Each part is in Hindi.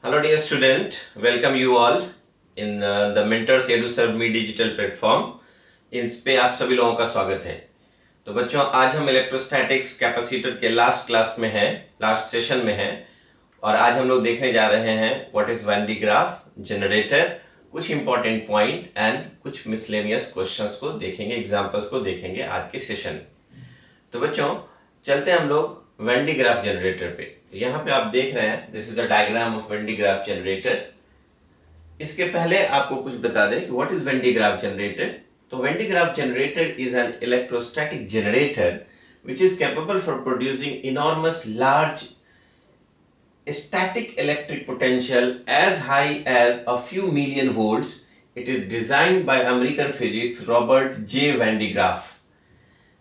Hello dear student, welcome you all in the Mentors Edu Serve Me digital platform। इस पे आप सभी लोगों का स्वागत है। तो बच्चों आज हम इलेक्ट्रोस्टैटिक्स कैपेसिटर के लास्ट क्लास में हैं, लास्ट सेशन में हैं और आज हम लोग देखने जा रहे हैं what is Van de Graaff generator, कुछ इंपॉर्टेंट पॉइंट एंड कुछ मिसलेनियस क्वेश्चंस को देखेंगे, एग्जांपल्स को देखेंगे आज के सेशन। तो बच्चों चलते हैं हम लोग वैन डी ग्राफ जनरेटर पे। तो यहाँ पे आप देख रहे हैं this is the diagram of Van de Graaff generator. इसके पहले आपको कुछ बता दें कि what is Van de Graaff generator. तो Van de Graaff generator is an electrostatic generator which is capable for producing enormous large static electric potential as high as a few million volts. It is designed by American physicist Robert J. Van de Graaff।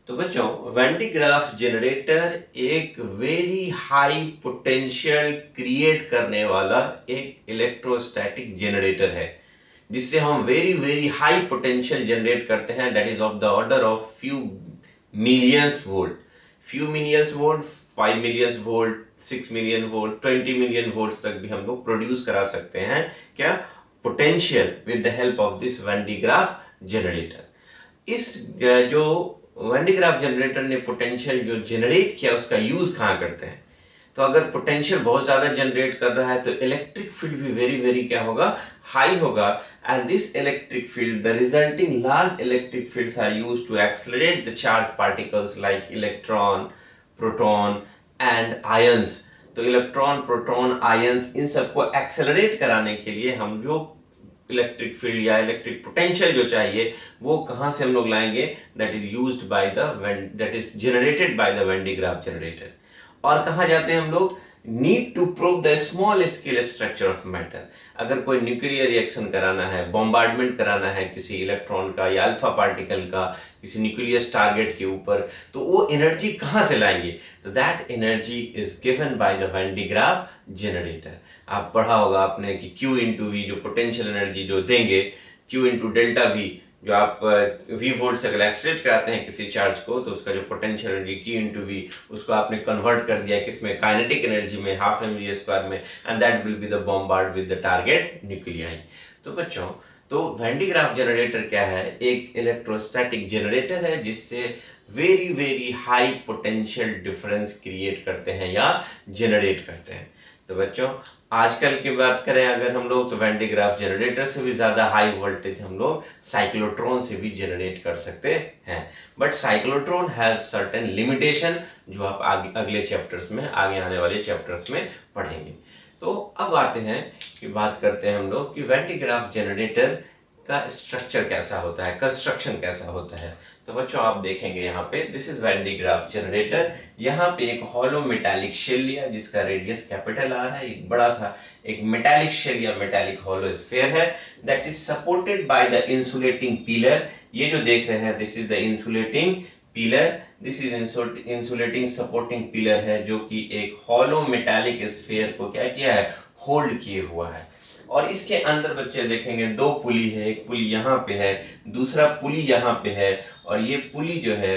तो बच्चों वैन डी ग्राफ जनरेटर एक वेरी हाई पोटेंशियल क्रिएट करने वाला एक इलेक्ट्रोस्टैटिक जनरेटर है जिससे हम वेरी हाई पोटेंशियल जनरेट करते हैं। That is of the order of few millions volt, 5 millions volt, 6 million volt, 20 million volt तक भी हम लोग प्रोड्यूस करा सकते हैं क्या potential with the help of this Van de Graaff generator. इस जो वैन डी ग्राफ जनरेटर ने पोटेंशियल जो जनरेट किया उसका यूज कहाँ करते हैं। तो अगर पोटेंशियल बहुत ज्यादा जनरेट कर रहा है तो इलेक्ट्रिक फील्ड भी वेरी क्या होगा, हाई होगा। And this electric field, the resulting large electric fields are used to accelerate the charge particles like electron, proton and ions. तो इलेक्ट्रॉन, प्रोटॉन, आयंस इन सबको एक्सेलरेट कराने के लिए हम जो इलेक्ट्रिक फील्ड या इलेक्ट्रिक पोटेंशियल जो चाहिए वो कहां से हम लोग लाएंगे, that is used by that is generated by the Van de Graaff generator. और कहां जाते हैं हम लोग, need to prove the small scale structure of matter. अगर कोई न्यूक्लियर रिएक्शन कराना है, बॉम्बार्डमेंट कराना है किसी इलेक्ट्रॉन का या अल्फा पार्टिकल का किसी न्यूक्लियस टारगेट के ऊपर, तो वो एनर्जी कहां से लाएंगे, तो that energy is given by the Van de Graaff generator. आप पढ़ा होगा आपने कि Q इंटू वी जो पोटेंशियल एनर्जी जो देंगे, Q इंटू डेल्टा वी, जो आप V वोल्ट से अगर एक्सलेट कराते हैं किसी चार्ज को तो उसका जो potential energy Q into V उसको आपने कन्वर्ट कर दिया किसमें, काइनेटिक एनर्जी में, हाफ mv² में, and that will be the bombard with the target nuclei. तो बच्चों तो वैन डी ग्राफ जनरेटर क्या है, एक इलेक्ट्रोस्टैटिक जनरेटर है जिससे very high potential difference create करते हैं या जनरेट करते हैं। तो बच्चों आजकल की बात करें अगर हम लोग तो वैन डी ग्राफ जनरेटर से भी ज्यादा हाई वोल्टेज हम लोग साइक्लोट्रॉन से भी जनरेट कर सकते हैं। But cyclotron has certain limitation जो आप अगले चैप्टर्स में, आगे आने वाले चैप्टर्स में पढ़ेंगे। तो अब आते हैं कि बात करते हैं हम लोग कि वैन डी ग्राफ जनरेटर का स्ट्रक्चर कैसा होता है, कंस्ट्रक्शन कैसा होता है। तो बच्चों आप देखेंगे यहाँ पे this is Van de Graaff generator. यहाँ पे एक हॉलो मेटालिक शेल लिया जिसका रेडियस कैपिटल आर है, एक बड़ा सा एक मेटालिक शेल या मेटालिक हॉलो स्फीयर है that is supported by the insulating pillar. ये जो देख रहे हैं this is the insulating pillar, this is insulating supporting pillar है जो कि एक हॉलो मेटालिक स्फीयर को क्या किया है, होल्ड किए हुआ है। और इसके अंदर बच्चे देखेंगे दो पुली है, एक पुली यहाँ पे है, दूसरा पुली यहाँ पे है, और ये पुली जो है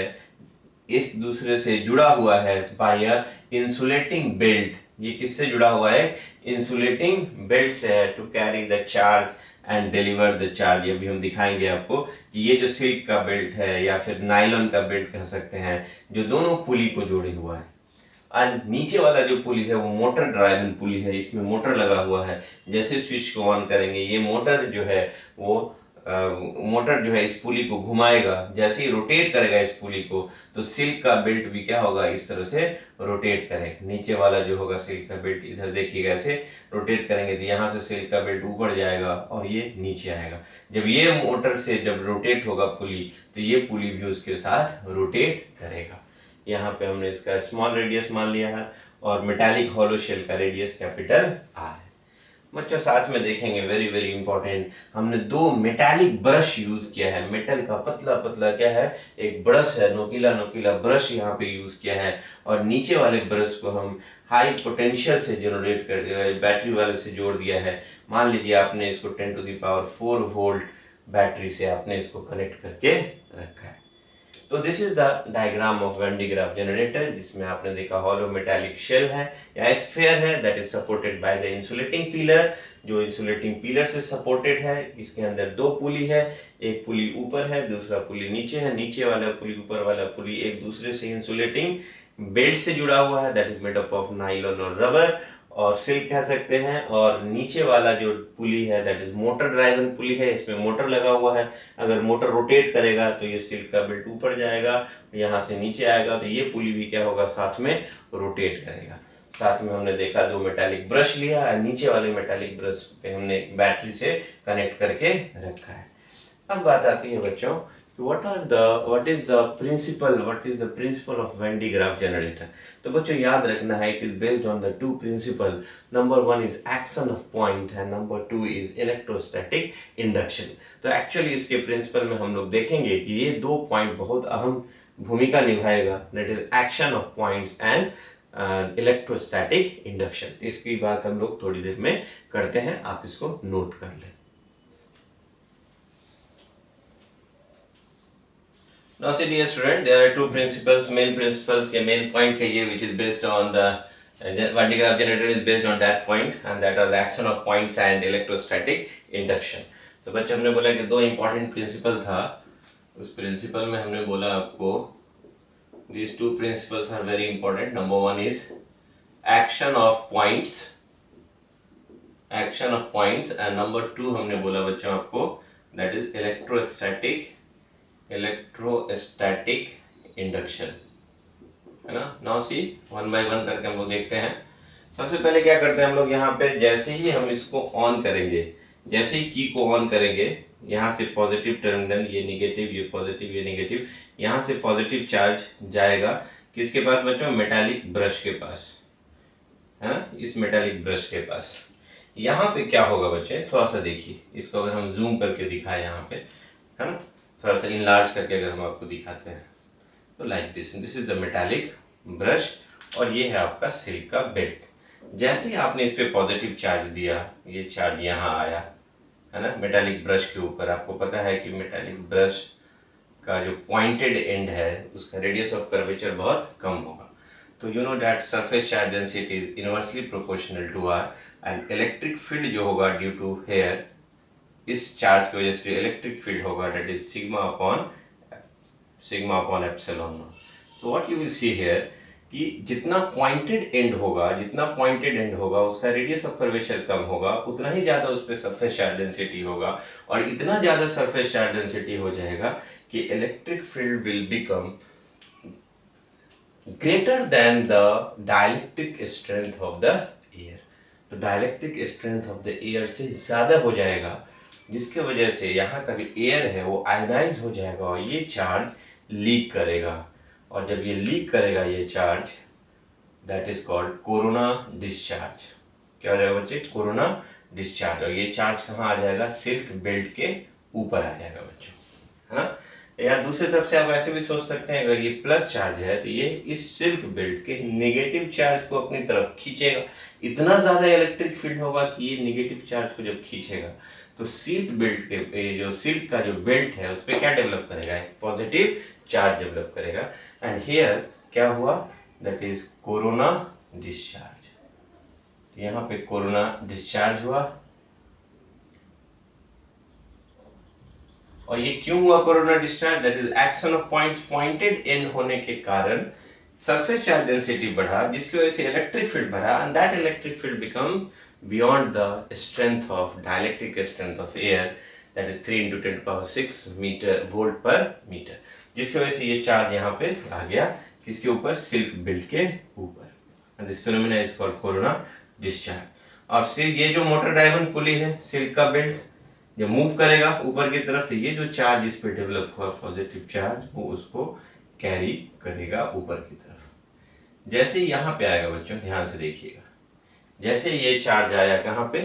एक दूसरे से जुड़ा हुआ है बाय अ इंसुलेटिंग बेल्ट। ये किससे जुड़ा हुआ है, इंसुलेटिंग बेल्ट से है, to carry the charge and deliver the charge. ये भी हम दिखाएंगे आपको कि ये जो सिल्क का बेल्ट है या फिर नायलॉन का बेल्ट कह सकते हैं जो दोनों पुली को जोड़े हुआ है। और नीचे वाला जो पुली है वो मोटर ड्राइवन पुली है, इसमें मोटर लगा हुआ है। जैसे स्विच को ऑन करेंगे ये मोटर जो है वो मोटर जो है इस पुली को घुमाएगा, जैसे ही रोटेट करेगा इस पुली को तो सिल्क का बेल्ट भी क्या होगा, इस तरह से रोटेट करेगा। नीचे वाला जो होगा सिल्क का बेल्ट इधर देखिएगा, ऐसे रोटेट करेंगे तो यहाँ से सिल्क का बेल्ट ऊपर जाएगा और ये नीचे आएगा। जब ये मोटर से जब रोटेट होगा पुली तो ये पुली भी उसके साथ रोटेट करेगा। यहाँ पे हमने इसका स्मॉल रेडियस मान लिया है और मेटालिक हॉलो शेल का रेडियस कैपिटल आर है। बच्चों साथ में देखेंगे वेरी इंपॉर्टेंट, हमने दो मेटालिक ब्रश यूज किया है। मेटल का पतला क्या है, एक ब्रश है, नोकीला ब्रश यहाँ पे यूज किया है। और नीचे वाले ब्रश को हम हाई पोटेंशियल से जनरेट कर बैटरी वाले से जोड़ दिया है। मान लीजिए आपने इसको 10⁴ वोल्ट बैटरी से आपने इसको कनेक्ट करके रखा है। तो this is the diagram of when de Graaff generator, जिसमें आपने देखा हॉलो मेटालिक शेल है या स्फीयर है that is supported by the insulating pillar, जो इंसुलेटिंग पिलर से सपोर्टेड है। इसके अंदर दो पुली है, एक पुली ऊपर है, दूसरा पुली नीचे है। नीचे वाला पुली ऊपर वाला पुली एक दूसरे से इंसुलेटिंग बेल्ट से जुड़ा हुआ है that is made up of nylon और रबर और सिल्क कह सकते हैं। और नीचे वाला जो पुली है दैट इज मोटर ड्राइवन पुली है, इसमें मोटर लगा हुआ है। अगर मोटर रोटेट करेगा तो ये सिल्क का बेल्ट ऊपर जाएगा, यहाँ से नीचे आएगा, तो ये पुली भी क्या होगा, साथ में रोटेट करेगा। साथ में हमने देखा दो मेटालिक ब्रश लिया और नीचे वाले मेटालिक ब्रश पे हमने बैटरी से कनेक्ट करके रखा है। अब बात आती है बच्चों, what is the principle of Venn diagram generator। तो बच्चों याद रखना है, it is based on the two principle, number one is action of point and number two is electrostatic induction। तो एक्चुअली इसके प्रिंसिपल में हम लोग देखेंगे कि ये दो पॉइंट बहुत अहम भूमिका निभाएगा, that is action of points and electrostatic induction. इसकी बात हम लोग थोड़ी देर में करते हैं, आप इसको नोट कर लें। Now see dear student, there are two principles, main principles, या main point कहिए, which is based on the Van de Graaff generator is based on that point and that are the action of points and electrostatic induction। तो बच्चे हमने बोला कि दो important principle था, उस principle में हमने बोला आपको these two principles are very important। Number one is action of points and number two हमने बोला बच्चों आपको that is इलेक्ट्रोस्टैटिक इंडक्शन, है ना। Now see one by one करके हम लोग देखते हैं। सबसे पहले क्या करते हैं हम लोग, यहाँ पे जैसे ही हम इसको ऑन करेंगे, जैसे ही की को ऑन करेंगे, यहाँ से पॉजिटिव टर्मिनल, ये निगेटिव, ये पॉजिटिव, ये निगेटिव, यहाँ से पॉजिटिव चार्ज जाएगा किसके पास बच्चों, मेटालिक ब्रश के पास, है ना, इस मेटालिक ब्रश के पास। यहाँ पे क्या होगा बच्चे, थोड़ा सा देखिए इसको, अगर हम जूम करके दिखाएं यहाँ पे, है ना, थोड़ा सा इनलार्ज करके अगर हम आपको दिखाते हैं तो like this is the metallic brush और ये है आपका सिल्क का बेल्ट। जैसे ही आपने इस पे पॉजिटिव चार्ज दिया, ये चार्ज यहाँ आया, है ना, मेटालिक ब्रश के ऊपर। आपको पता है कि मेटालिक ब्रश का जो पॉइंटेड एंड है उसका रेडियस ऑफ कर्वेचर बहुत कम होगा। तो you know that surface charge density is inversely proportional to r and electric field जो होगा ड्यू टू हेयर, इस चार्ज की वजह से इलेक्ट्रिक फील्ड होगा that is sigma upon epsilon not. तो what you will see here कि जितना पॉइंटेड एंड होगा उसका रेडियस ऑफ कर्वेचर कम होगा, उतना ही ज्यादा उस पर सरफेस चार्ज डेंसिटी होगा और इतना ज्यादा सरफेस चार्ज डेंसिटी हो जाएगा कि electric field will become greater than the dielectric strength of the air. तो dielectric strength of the air से ज्यादा हो जाएगा, जिसकी वजह से यहाँ का जो एयर है वो आयनाइज हो जाएगा और ये चार्ज लीक करेगा। और जब ये लीक करेगा ये charge, that is called corona discharge. क्या हो जाएगा बच्चे, कोरोना डिस्चार्ज। और ये चार्ज कहाँ आ जाएगा, सिल्क बेल्ट के ऊपर आ जाएगा बच्चों, है ना। या दूसरी तरफ से आप ऐसे भी सोच सकते हैं, अगर ये प्लस चार्ज है तो ये इस सिल्क बेल्ट के नेगेटिव चार्ज को अपनी तरफ खींचेगा। इतना ज्यादा इलेक्ट्रिक फील्ड होगा कि ये नेगेटिव चार्ज को जब खींचेगा तो सिल्क बेल्ट के जो सिल्क का जो बेल्ट है उस पर क्या डेवलप करेगा, पॉजिटिव चार्ज डेवलप करेगा। एंड हियर क्या हुआ, दैट इज कोरोना डिस्चार्ज। तो यहाँ पे कोरोना डिस्चार्ज हुआ। और ये क्यों हुआ corona discharge, that is action of points, pointed and होने के कारण सरफेस चार्ज डेंसिटी बढ़ा, जिसकी वजह से इलेक्ट्रिक फील्ड बढ़ा and that electric field become beyond the strength of dielectric strength of air, that is 3 into 10 to the power 6 volt per meter, जिसकी वजह से ये चार्ज यहाँ पे आ गया किसके ऊपर, सिल्क बेल्ट के ऊपर। and this phenomena is called corona discharge। और सिल्क, ये जो मोटर ड्राइवन पुली है सिल्क का बेल्ट, जब मूव करेगा ऊपर की तरफ से ये जो चार्ज इस पे डेवलप हुआ पॉजिटिव चार्ज, वो उसको कैरी करेगा ऊपर की तरफ। जैसे यहाँ पे आएगा बच्चों, ध्यान से देखिएगा, जैसे ये चार्ज आया कहाँ पे,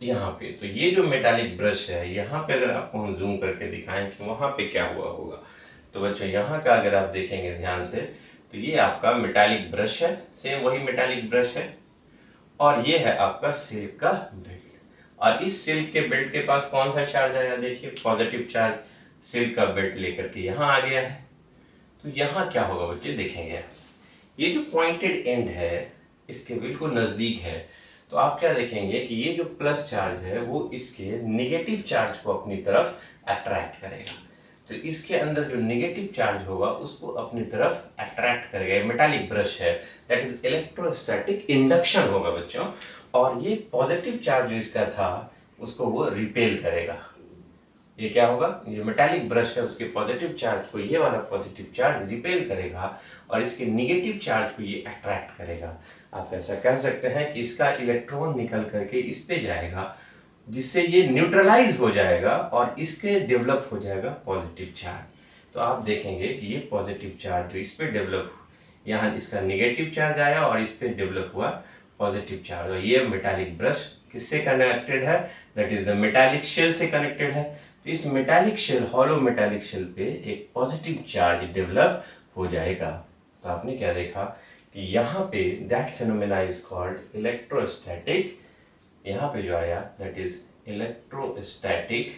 यहाँ पे, तो ये जो मेटालिक ब्रश है यहाँ पे अगर आपको हम जूम करके दिखाएं कि वहां पे क्या हुआ होगा, तो बच्चों यहाँ का अगर आप देखेंगे ध्यान से तो ये आपका मेटालिक ब्रश है, सेम वही मेटालिक ब्रश है और ये है आपका सिल्क का बेल्ट। और इस सिल्क के बेल्ट के पास कौन सा चार्ज आया, देखिए पॉजिटिव चार्ज सिल्क का बेल्ट लेकर के यहाँ आ गया है। तो यहाँ क्या होगा बच्चे देखेंगे, ये जो पॉइंटेड एंड है इसके बिल्कुल नजदीक है, तो आप क्या देखेंगे कि ये जो प्लस चार्ज है वो इसके निगेटिव चार्ज को अपनी तरफ अट्रैक्ट करेगा। तो इसके अंदर जो निगेटिव चार्ज होगा उसको अपनी तरफ अट्रैक्ट करेगा। मेटालिक ब्रश है, दैट इज इलेक्ट्रोस्टैटिक इंडक्शन होगा बच्चों। और ये पॉजिटिव चार्ज जो इसका था उसको वो रिपेल करेगा। ये क्या होगा, ये मेटालिक ब्रश है उसके पॉजिटिव चार्ज को ये वाला पॉजिटिव चार्ज रिपेल करेगा और इसके निगेटिव चार्ज को ये अट्रैक्ट करेगा। आप ऐसा कह सकते हैं कि इसका इलेक्ट्रॉन निकल करके इस पे जाएगा जिससे ये न्यूट्रलाइज हो जाएगा और इसके डेवलप हो जाएगा पॉजिटिव चार्ज। तो आप देखेंगे कि ये पॉजिटिव चार्ज जो इस पे डेवलप, यहाँ इसका निगेटिव चार्ज आया और इस पे डेवलप हुआ पॉजिटिव चार्ज। और ये मेटालिक ब्रश किससे कनेक्टेड है, that is the metallic shell से कनेक्टेड है। तो इस metallic shell, hollow metallic shell पे एक पॉजिटिव चार्ज डेवलप हो जाएगा। तो आपने क्या देखा कि यहाँ पे that phenomena is called electrostatic, यहाँ पे जो आया दैट इज इलेक्ट्रोस्टैटिक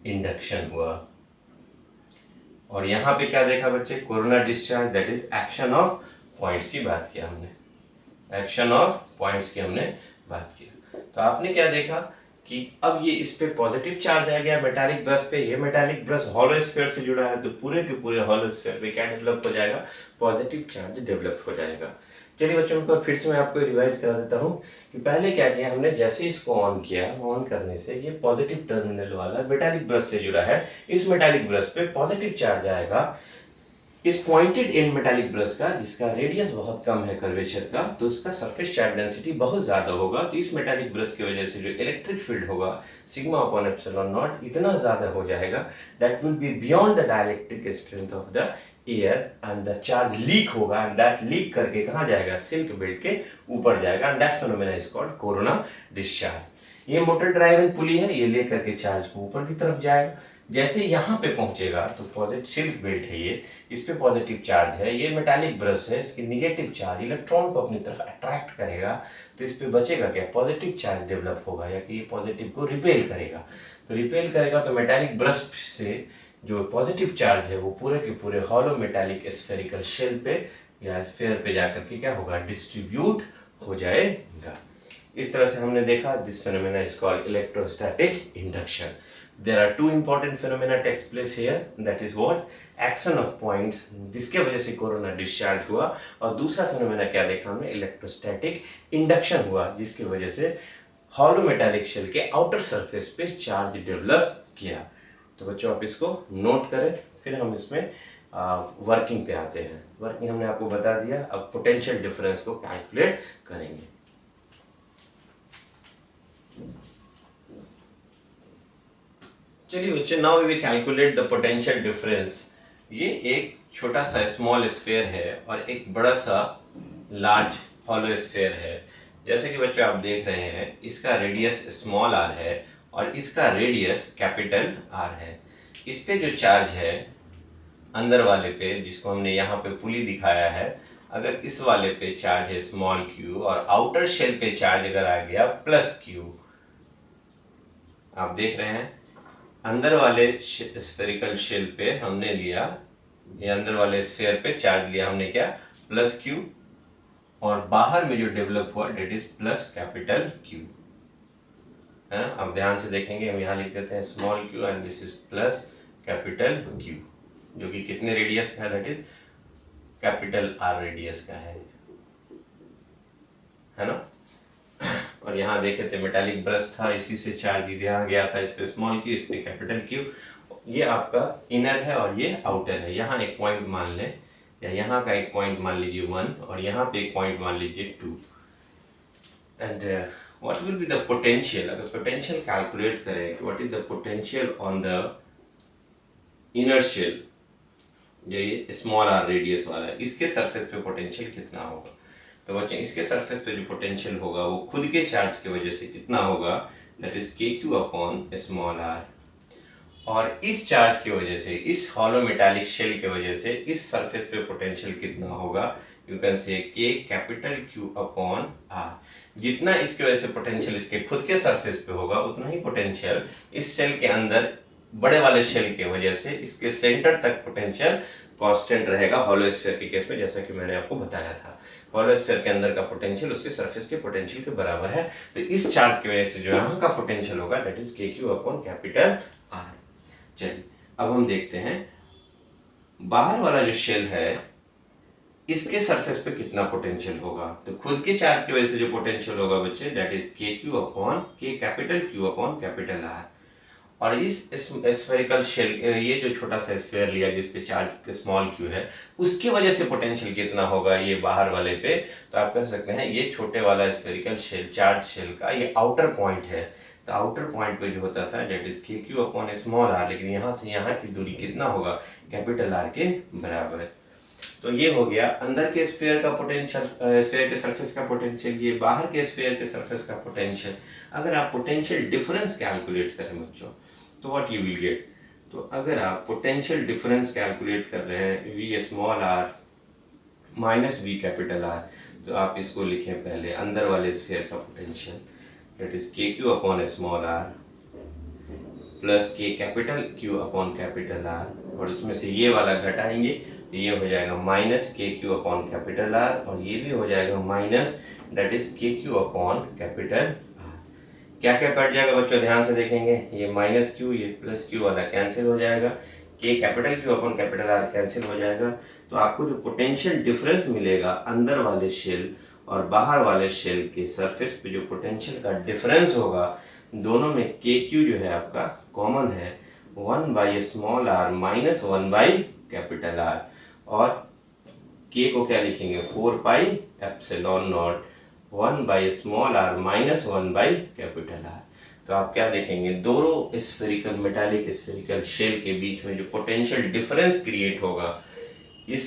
इंडक्शन हुआ। और यहाँ पे क्या देखा बच्चे, corona discharge, that is action of points की बात किया हमने, एक्शन ऑफ पॉइंट्स की हमने बात किया। तो आपने क्या देखा कि अब ये इस पे पॉजिटिव चार्ज आ गया मेटालिक ब्रश पे, ये मेटालिक ब्रश हॉलो स्फीयर से जुड़ा है, तो पूरे के पूरे हॉलो स्फीयर पे क्या डेवलप हो जाएगा, पॉजिटिव चार्ज डेवलप हो जाएगा। चलिए बच्चों को फिर से मैं आपको रिवाइज करा देता हूँ कि पहले क्या किया हमने, जैसे इसको ऑन किया, ऑन करने से ये पॉजिटिव टर्मिनल वाला मेटालिक ब्रश से जुड़ा है, इस मेटालिक ब्रश पे पॉजिटिव चार्ज आएगा इस पॉइंटेड एंड मेटालिक ब्रश का, जिसका रेडियस बहुत कम है कर्वेचर का, तो उसका सरफेस चार्ज डेंसिटी बहुत ज्यादा होगा। तो इस मेटालिक ब्रश की वजह से जो इलेक्ट्रिक फील्ड होगा सिग्मा अपॉन एप्सिलॉन नॉट इतना ज्यादा हो जाएगा that will be beyond the dielectric strength of the air and the charge leak होगा एंड दैट लीक करके कहाँ जाएगा, सिल्क बेल्ट के ऊपर जाएगा and that phenomena is called corona discharge. ये मोटर ड्राइवन पुली है, ये लेकर के चार्ज को ऊपर की तरफ जाएगा। जैसे यहाँ पे पहुंचेगा तो पॉजिटिव सिल्क बेल्ट है ये, इस पे पॉजिटिव चार्ज है, ये मेटालिक ब्रश है, इसकी निगेटिव चार्ज इलेक्ट्रॉन को अपनी तरफ अट्रैक्ट करेगा, तो इस पे बचेगा क्या, पॉजिटिव चार्ज डेवलप होगा या कि ये पॉजिटिव को रिपेल करेगा। तो रिपेल करेगा तो मेटालिक ब्रश से जो पॉजिटिव चार्ज है वो पूरे के पूरे हॉलो मेटालिक स्फेरिकल शेल पे या स्फेयर पे जाकर के क्या होगा, डिस्ट्रीब्यूट हो जाएगा। इस तरह से हमने देखा this phenomena is called electrostatic induction. There are two important phenomena takes place here, that is what, action of points, जिसके वजह से कोरोना डिस्चार्ज हुआ, और दूसरा फेनोमेना क्या देखा हमने, इलेक्ट्रोस्टैटिक इंडक्शन हुआ, जिसकी वजह से हॉलो मेटालिक शेल के आउटर सरफेस पे चार्ज डेवलप किया। तो बच्चों आप इसको नोट करें, फिर हम इसमें वर्किंग पे आते हैं। वर्किंग हमने आपको बता दिया, अब पोटेंशियल डिफरेंस को कैलकुलेट करेंगे। चलिए बच्चे, now we will calculate the potential difference. ये एक छोटा सा स्मॉल स्फीयर है और एक बड़ा सा लार्ज हॉलो स्फीयर है। जैसे कि बच्चों आप देख रहे हैं, इसका रेडियस स्मॉल आर है और इसका रेडियस कैपिटल आर है। इस पे जो चार्ज है अंदर वाले पे, जिसको हमने यहाँ पे पुली दिखाया है, अगर इस वाले पे चार्ज है स्मॉल क्यू और आउटर शेल पे चार्ज अगर आ गया प्लस क्यू, आप देख रहे हैं अंदर वाले स्फेरिकल शेल पे हमने लिया, ये अंदर वाले स्फीयर पे चार्ज लिया हमने क्या, प्लस क्यू, और बाहर में जो डेवलप हुआ that is plus capital Q. अब ध्यान से देखेंगे, हम यहाँ लिख देते हैं small Q and this is plus capital Q, जो कि कितने रेडियस का है, that is capital R radius का है ना। और यहाँ देखे थे मेटालिक ब्रश था, इसी से चार्ज यहाँ गया था, इस पे स्मॉल क्यू, इस पे कैपिटल क्यू। ये आपका इनर है और ये आउटर है। यहाँ एक पॉइंट मान लें, या यहाँ का एक पॉइंट मान लीजिए 1 और यहाँ पे एक पॉइंट मान लीजिए 2। And what will be the potential, अगर पोटेंशियल कैलकुलेट करें कि what is the potential on the inner shell, ये स्मॉल आर रेडियस वाला है, इसके सरफेस पे पोटेंशियल कितना होगा। तो बच्चे इसके सरफेस पे जो पोटेंशियल होगा वो खुद के चार्ज की वजह से कितना होगा, दैट इज के क्यू अपॉन स्मॉल आर। और इस चार्ज की वजह से, इस हॉलो मेटालिक शेल की वजह से इस सरफेस पे पोटेंशियल कितना होगा, यू कैन से के कैपिटल क्यू अपॉन आर। जितना इसकी वजह से पोटेंशियल इसके खुद के सरफेस पे होगा, उतना ही पोटेंशियल इस सेल के अंदर बड़े वाले शेल की वजह से इसके सेंटर तक पोटेंशियल कांस्टेंट रहेगा हॉलो स्फीयर के केस में, जैसा कि मैंने आपको बताया था। हॉलो स्फीयर के अंदर का पोटेंशियल उसके सरफेस के पोटेंशियल के बराबर है। तो इस चार्ज की वजह से जो यहाँ का पोटेंशियल होगा दैट इज KQ/कैपिटल R। चलिए अब हम देखते हैं बाहर वाला जो शेल है इसके सरफेस पे कितना पोटेंशियल होगा। तो खुद के चार्ज की वजह से जो पोटेंशियल होगा बच्चे दैट इज KQ/कैपिटल R। और इस स्फेरिकल शेल, ये जो छोटा सा स्फीयर लिया जिसपे चार्ज स्मॉल q है, उसकी वजह से पोटेंशियल कितना होगा ये बाहर वाले पे। तो आप कह सकते हैं ये छोटे वाला स्फेरिकल शेल, चार्ज शेल का ये आउटर पॉइंट है। तो आउटर पॉइंट पे जो होता था दैट इज KQ/r, लेकिन यहाँ से यहाँ की दूरी कितना होगा, कैपिटल R के बराबर। तो ये हो गया अंदर के स्फीयर का पोटेंशियल, स्फीयर के सरफेस का पोटेंशियल, ये बाहर के स्फीयर के सरफेस का पोटेंशियल। अगर आप पोटेंशियल डिफरेंस कैलकुलेट करें बच्चों तो व्हाट यू विल गेट। तो अगर आप पोटेंशियल डिफरेंस कैलकुलेट कर रहे हैं V/r माइनस V/R, तो आप इसको लिखें पहले अंदर वाले स्फीयर का potential that is KQ/r plus K/Q/R, और उसमें से ये वाला घटाएंगे तो ये हो जाएगा माइनस KQ/R, और ये भी हो जाएगा माइनस दैट इज KQ/R। क्या क्या कट जाएगा बच्चों, ध्यान से देखेंगे, ये माइनस Q, ये प्लस Q वाला कैंसिल हो जाएगा, K/Q/R कैंसिल हो जाएगा। तो आपको जो पोटेंशियल डिफरेंस मिलेगा अंदर वाले शेल और बाहर वाले शेल के सरफेस पे जो पोटेंशियल का डिफरेंस होगा, दोनों में KQ जो है आपका कॉमन है, 1/r माइनस 1/R, और K को क्या लिखेंगे 4πε0 1/r माइनस 1/R। तो आप क्या देखेंगे, दोनों स्फेरिकल मेटालिक स्फेरिकल शेल के बीच में जो पोटेंशियल डिफरेंस क्रिएट होगा, इस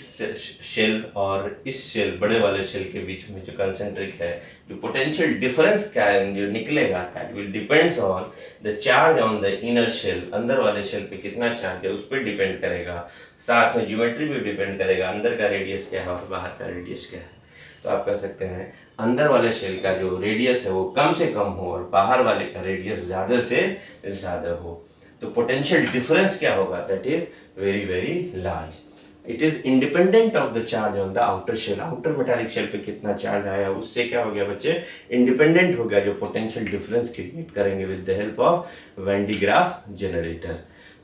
शेल और इस शेल बड़े वाले शेल के बीच में जो कंसेंट्रिक है, जो पोटेंशियल डिफरेंस क्या जो निकलेगा that will depends on the charge on the inner shell. अंदर वाले शेल पे कितना चार्ज है उस पर डिपेंड करेगा, साथ में ज्योमेट्री भी डिपेंड करेगा, अंदर का रेडियस क्या है और बाहर का रेडियस क्या है। तो आप कह सकते हैं अंदर वाले शेल का जो रेडियस है वो कम से कम हो और बाहर वाले का रेडियस ज्यादा से ज्यादा हो। तो पोटेंशियल डिफरेंस क्या होगा, that is very very large. It is independent of the charge on the outer shell. Outer metallic shell पे कितना चार्ज आया उससे क्या हो गया बच्चे, इंडिपेंडेंट हो गया, जो पोटेंशियल डिफरेंस क्रिएट करेंगे with the help of when de Graaff generator.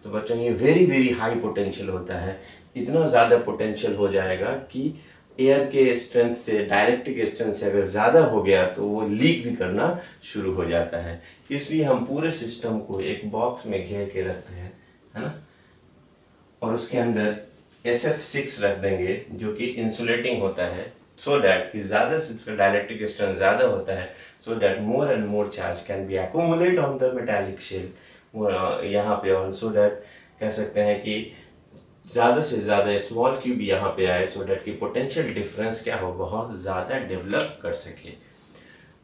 तो बच्चों ये वेरी वेरी हाई पोटेंशियल होता है, इतना ज्यादा पोटेंशियल हो जाएगा कि एयर के स्ट्रेंथ से, डायरेक्टिक स्ट्रेंथ से अगर ज़्यादा हो गया तो वो लीक भी करना शुरू हो जाता है। इसलिए हम पूरे सिस्टम को एक बॉक्स में घेर के रखते हैं, है ना, और उसके अंदर SF6 रख देंगे जो कि इंसुलेटिंग होता है, सो दैट कि ज़्यादा से इसका डायरेक्टिक स्ट्रेंथ ज़्यादा होता है, so that more and more charge can be accumulate on the metallic shell यहाँ पे, और सो दैट कह सकते हैं कि ज़्यादा से ज़्यादा स्मॉल क्यूब यहाँ पे आए, सो डैट की पोटेंशियल डिफरेंस क्या हो, बहुत ज़्यादा डेवलप कर सके।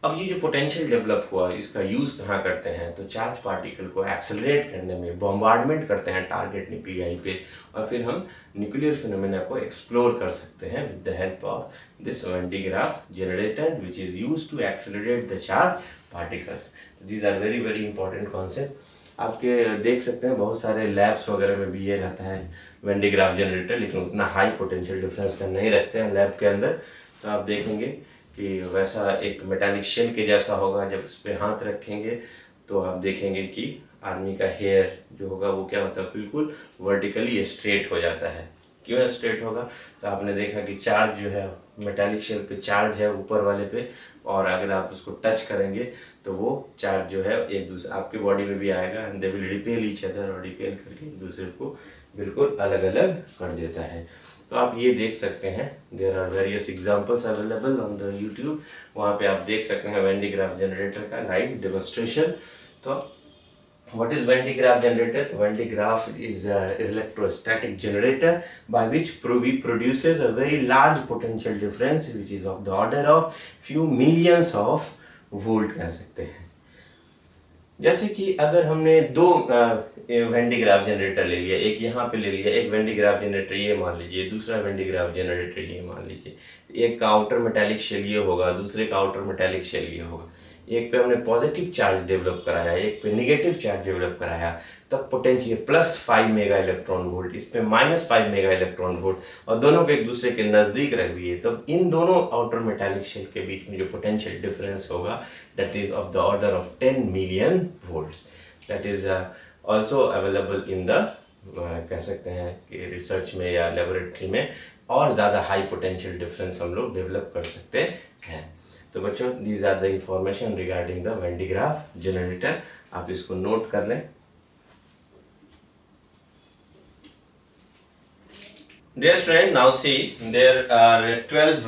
अब ये जो पोटेंशियल डेवलप हुआ इसका यूज़ कहाँ करते हैं, तो चार्ज पार्टिकल को एक्सेलरेट करने में, बॉम्बार्डमेंट करते हैं टारगेट न्यूक्लियाई पे, और फिर हम न्यूक्लियर फिनोमेना को एक्सप्लोर कर सकते हैं with the help of this Van de Graaff generator which is use to accelerate the charge particles. These are very very important concept. आपके देख सकते हैं बहुत सारे लैब्स वगैरह में भी ये रहता है वेन डी ग्राफ जनरेटर, लेकिन उतना हाई पोटेंशियल डिफरेंस का नहीं रखते हैं लैब के अंदर। तो आप देखेंगे कि वैसा एक मेटालिक शेल के जैसा होगा, जब उस पर हाथ रखेंगे तो आप देखेंगे कि आदमी का हेयर जो होगा वो क्या होता है, बिल्कुल वर्टिकली स्ट्रेट हो जाता है। क्यों स्ट्रेट होगा, तो आपने देखा कि चार्ज जो है मेटालिक शेल पे चार्ज है ऊपर वाले पे, और अगर आप उसको टच करेंगे तो वो चार्ज जो है एक दूसरे आपके बॉडी में भी आएगा, and they will repel each other, और रिपेल करके एक दूसरे को बिल्कुल अलग अलग कर देता है। तो आप ये देख सकते हैं, there are various examples available on the YouTube, वहाँ पे आप देख सकते हैं वेन डी ग्राफ जनरेटर का लाइव डेमोन्स्ट्रेशन। तो what is Van de Graaff generator? Van de Graaff is electrostatic generator by which we produces a very large potential difference which is of the order of few millions of volt कह सकते हैं। जैसे कि अगर हमने दो वेन डी ग्राफ जनरेटर ले लिया, एक यहाँ पे ले लिया, एक वेन डी ग्राफ जनरेटर ये मान लीजिए, दूसरा वेन डी ग्राफ जनरेटर ये मान लीजिए, एक का आउटर मेटालिक शेल ये होगा, दूसरे का आउटर मेटालिक शेल ये होगा। एक पे हमने पॉजिटिव चार्ज डेवलप कराया, एक पे निगेटिव चार्ज डेवलप कराया, तब पोटेंशियल +5 मेगा इलेक्ट्रॉन वोल्ट, इस पे -5 मेगा इलेक्ट्रॉन वोल्ट, और दोनों को एक दूसरे के नज़दीक रख दिए, तब इन दोनों आउटर मेटालिक शेल के बीच में जो पोटेंशियल डिफरेंस होगा that is of the order of 10 million volts. That is also available in the कह सकते हैं कि रिसर्च में या लेबोरेटरी में और ज़्यादा हाई पोटेंशियल डिफरेंस हम लोग डेवलप कर सकते हैं। तो बच्चों, these are the information regarding the Van de Graaff generator, आप इसको नोट कर लें। Dear student, now see there are 12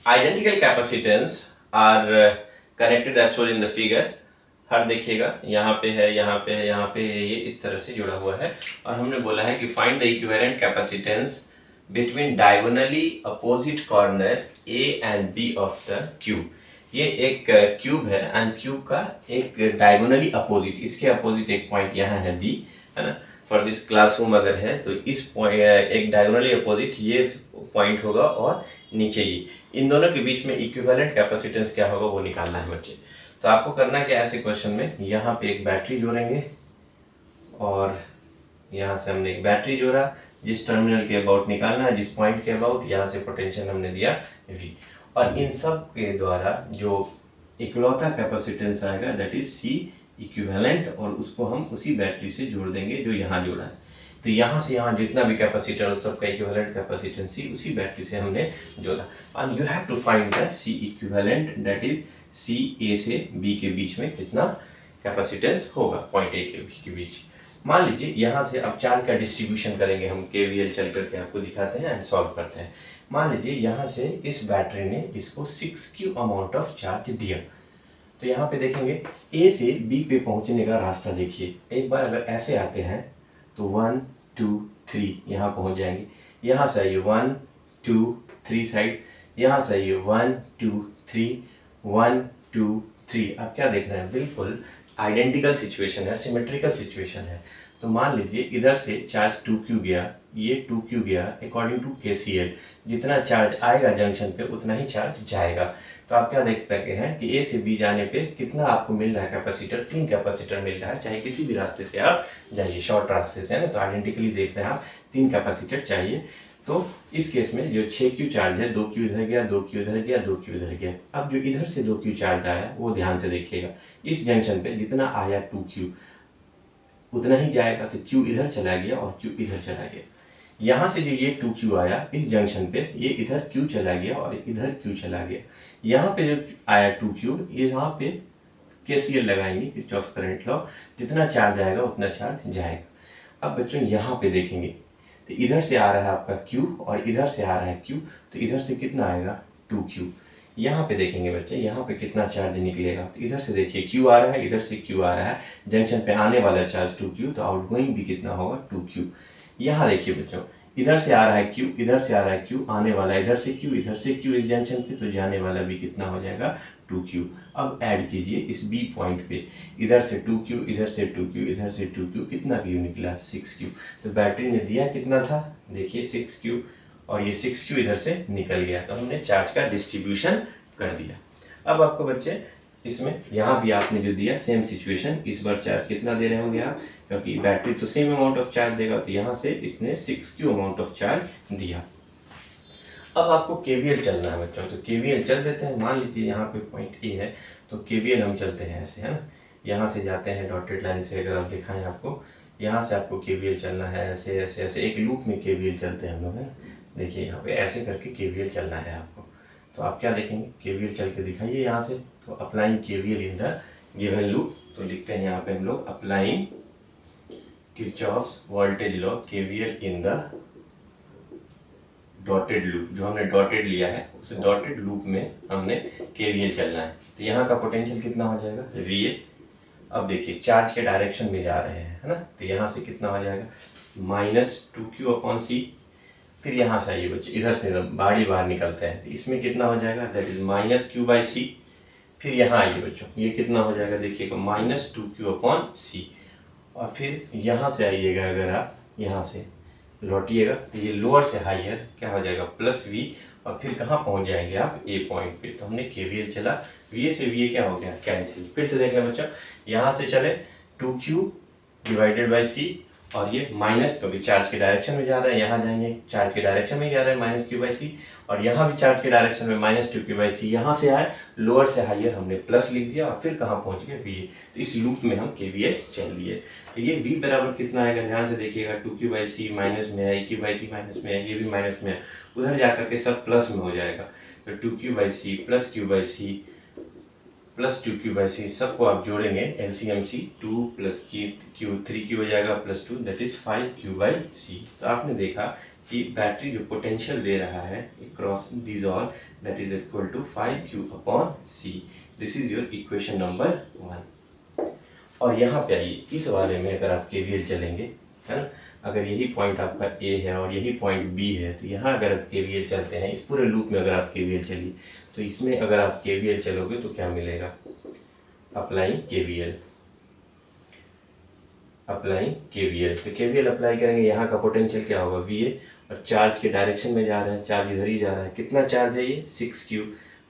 identical capacitance are connected as shown in the figure। हर देखिएगा, यहाँ पे है, यहाँ पे है, यहाँ पे है, ये इस तरह से जुड़ा हुआ है, और हमने बोला है कि find the equivalent capacitance between diagonally opposite corner A and B of the cube. ये एक क्यूब है एंड क्यूब का एक डायगोनली अपोजिट, इसके अपोजिट एक पॉइंट यहाँ है बी, है ना। फॉर दिस क्लासरूम अगर है तो इस पॉइंट एक डायगोनली अपोजिट ये पॉइंट होगा और नीचे ये, इन दोनों के बीच में इक्विवेलेंट कैपेसिटेंस क्या होगा वो निकालना है बच्चे। तो आपको करना क्या, ऐसे क्वेश्चन में यहाँ पे एक बैटरी जोड़ेंगे और यहाँ से हमने एक बैटरी जोड़ा, जिस टर्मिनल के अबाउट निकालना है, जिस पॉइंट के अबाउट, यहाँ से पोटेंशियल हमने दिया V, और इन सब के द्वारा जो इकलौता कैपेसिटेंस आएगा दैट इज C इक्विवेलेंट, और उसको हम उसी बैटरी से जोड़ देंगे जो यहाँ जोड़ा है। तो यहाँ से यहाँ जितना भी कैपेसिटर उस सब का इक्विवेलेंट कैपेसिटेंस C उसी बैटरी से हमने जोड़ा, and you have to find the C equivalent that is C A से B के बीच में कितना कैपेसिटेंस होगा, पॉइंट A के B के बीच। मान लीजिए यहाँ से अब चार्ज का डिस्ट्रीब्यूशन करेंगे हम, KVL चल करके आपको दिखाते हैं एंड सॉल्व करते हैं। मान लीजिए यहाँ से इस बैटरी ने इसको 6Q अमाउंट ऑफ चार्ज दिया, तो यहाँ पे देखेंगे A से B पे पहुँचने का रास्ता देखिए। एक बार अगर ऐसे आते हैं तो 1 2 3 यहाँ पहुँच जाएंगे, यहाँ से आइए 1 2 3 साइड, यहाँ से आइए 1 2 3 1 2 3। आप क्या देख रहे हैं, बिल्कुल आइडेंटिकल सिचुएशन है, सिमेट्रिकल सिचुएशन है। तो मान लीजिए इधर से चार्ज 2Q गया, ये 2Q गया, अकॉर्डिंग टू KCL जितना चार्ज आएगा जंक्शन पे उतना ही चार्ज जाएगा। तो आप क्या देख सकते हैं कि A से B जाने पे कितना आपको मिल रहा है कैपेसिटर, 3 कैपेसिटर मिल रहा है, चाहे किसी भी रास्ते से आप जाइए, शॉर्ट रास्ते से है ना, तो आइडेंटिकली देख रहे हैं आप 3 कैपेसिटर चाहिए। तो इस केस में जो 6Q चार्ज है, 2Q इधर गया, 2Q इधर गया, 2Q इधर गया। अब जो इधर से 2Q चार्ज आया वो ध्यान से देखिएगा, इस जंक्शन पे जितना आया 2Q उतना ही जाएगा, तो Q इधर चला गया और Q इधर चला गया। यहाँ से जो ये 2Q आया इस जंक्शन पे, ये इधर Q चला गया और इधर Q चला गया। यहाँ पे जो आया 2Q, यहाँ पे KCL लगाएंगे, किरचॉफ करंट लॉ, जितना चार्ज आएगा उतना चार्ज जाएगा। अब बच्चों यहाँ पे देखेंगे तो इधर से आ रहा है आपका Q और इधर से आ रहा है Q, तो इधर से कितना आएगा 2Q। यहाँ पे देखेंगे बच्चे, यहाँ पे कितना चार्ज निकलेगा, तो इधर से देखिए Q आ रहा है, इधर से Q आ रहा है, जंक्शन पे आने वाला चार्ज 2Q, तो आउटगोइंग भी कितना होगा 2Q। यहाँ देखिए बच्चों, इधर से आ रहा है Q, इधर से आ रहा है Q, आने वाला इधर से Q, इधर से Q इस जंक्शन पे, तो जाने वाला भी कितना हो जाएगा 2Q। अब ऐड कीजिए इस B पॉइंट पे, इधर से 2Q, इधर से 2Q, इधर से 2Q, कितना Q निकला 6Q। तो बैटरी ने दिया कितना था, देखिए 6Q, और ये 6Q इधर से निकल गया, तो हमने चार्ज का डिस्ट्रीब्यूशन कर दिया। अब आपको बच्चे इसमें यहाँ भी आपने जो दिया सेम सिचुएशन, इस बार चार्ज कितना दे रहे होंगे आप, क्योंकि बैटरी तो सेम अमाउंट ऑफ चार्ज देगा, तो यहाँ से इसने 6Q अमाउंट ऑफ चार्ज दिया। अब आपको KVL चलना है बच्चों, तो KVL चल देते हैं। मान लीजिए यहाँ पे पॉइंट A है, तो KVL हम चलते हैं ऐसे, है ना, यहाँ से जाते हैं डॉटेड लाइन से, अगर आप दिखाएं आपको, यहाँ से आपको KVL चलना है, ऐसे ऐसे ऐसे एक लूप में KVL चलते हैं हम लोग, है ना। देखिए यहाँ पे ऐसे करके KVL चलना है आपको, तो आप क्या देखेंगे, KVL चल के दिखाइए यहाँ से। तो applying KVL in the given loop, तो लिखते हैं यहाँ पे हम लोग applying Kirchhoff's voltage law KVL in the dotted loop, जो हमने डॉटेड लिया है उस डॉटेड लूप में हमने KVL चलना है। तो यहाँ का पोटेंशियल कितना हो जाएगा VA। अब देखिए चार्ज के डायरेक्शन में जा रहे हैं, है ना, तो यहाँ से कितना हो जाएगा -2Q/C। फिर यहाँ से आइए बच्चे, इधर से बाहरी बाहर निकलते हैं, तो इसमें कितना हो जाएगा दैट इज -Q/C। फिर यहाँ आइए बच्चों, ये कितना हो जाएगा देखिएगा -2Q/C। और फिर यहाँ से आइएगा, अगर आप यहाँ से लौटिएगा तो ये लोअर से हाइयर क्या हो जाएगा +V, और फिर कहाँ पहुंच जाएंगे आप, ए पॉइंट पे। तो हमने केवीएल चला, वीए से वीए क्या हो गया, कैंसिल। फिर से देख लें बच्चा, यहाँ से चले 2q डिवाइडेड बाई सी, और ये माइनस, क्योंकि चार्ज के डायरेक्शन में जा रहा है, यहाँ जाएंगे चार्ज के डायरेक्शन में जा रहा है माइनस क्यू बाई सी, और यहाँ भी चार्ज के डायरेक्शन में माइनस 2q बाई सी। यहाँ से आए लोअर से हाइयर हमने प्लस लिख दिया, और फिर कहाँ पहुंच गए, वीए। तो इस लूप में हम केवीएल चल लिए। तो ये v बराबर कितना आएगा, ध्यान से देखिएगा, 2q बाई सी माइनस में है, q बाई सी माइनस में है, ये भी माइनस में है, उधर जाकर के सब प्लस में हो जाएगा। तो 2q by C plus q by C plus 2q by C, सबको आप जोड़ेंगे एलसीएम सी, 2 प्लस q 3q हो जाएगा plus 2, that is 5q by C. तो आपने देखा कि बैटरी जो पोटेंशियल दे रहा है cross this all, that is equal to 5q upon C. This is your equation number 1। और यहाँ पे आइए, इस वाले में अगर आप केवीएल चलेंगे, है ना, अगर यही पॉइंट आपका ए है और यही पॉइंट बी है, तो यहाँ अगर आप केवीएल चलते हैं, इस पूरे लूप में अगर आप केवीएल चलिए, तो इसमें अगर आप केवीएल चलोगे तो क्या मिलेगा, अप्लाइंग केवीएल, अप्लाइंग केवीएल। तो केवीएल अप्लाई करेंगे, यहाँ का पोटेंशियल क्या होगा, वीए, और चार्ज के डायरेक्शन में जा रहे हैं, चार्ज इधर ही जा रहा है, कितना चार्ज है ये, 6q